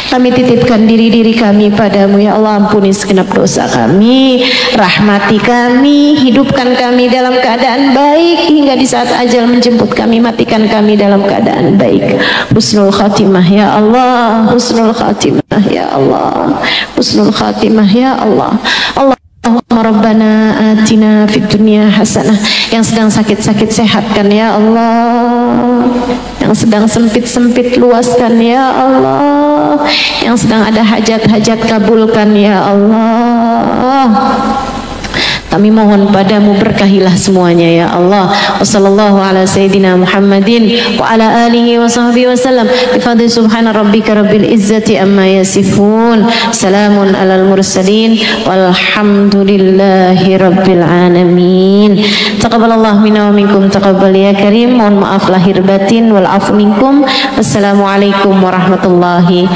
A: Kami titipkan diri-diri kami padamu ya Allah. Ampuni segenap dosa kami, rahmati kami, hidupkan kami dalam keadaan baik hingga di saat ajal menjemput kami, matikan kami dalam keadaan baik. Husnul khatimah ya Allah, husnul khatimah ya Allah, husnul khatimah ya Allah. Rabbana atina fid dunya hasanah. Yang sedang sakit-sakit sehatkan ya Allah, yang sedang sempit-sempit luaskan ya Allah, yang sedang ada hajat-hajat kabulkan ya Allah. Kami mohon padamu, berkahilah semuanya ya Allah. Wassallallahu ala sayyidina Muhammadin wa ala alihi wa sahbihi wasallam. Bifadli subhana rabbika rabbil izzati amma yasifun. Salamun alal mursalin walhamdulillahi rabbil alamin. Taqabbalallahu minna wa minkum, taqabbal ya karim. Mohon maaf lahir batin wal afu minkum. Wassalamualaikum warahmatullahi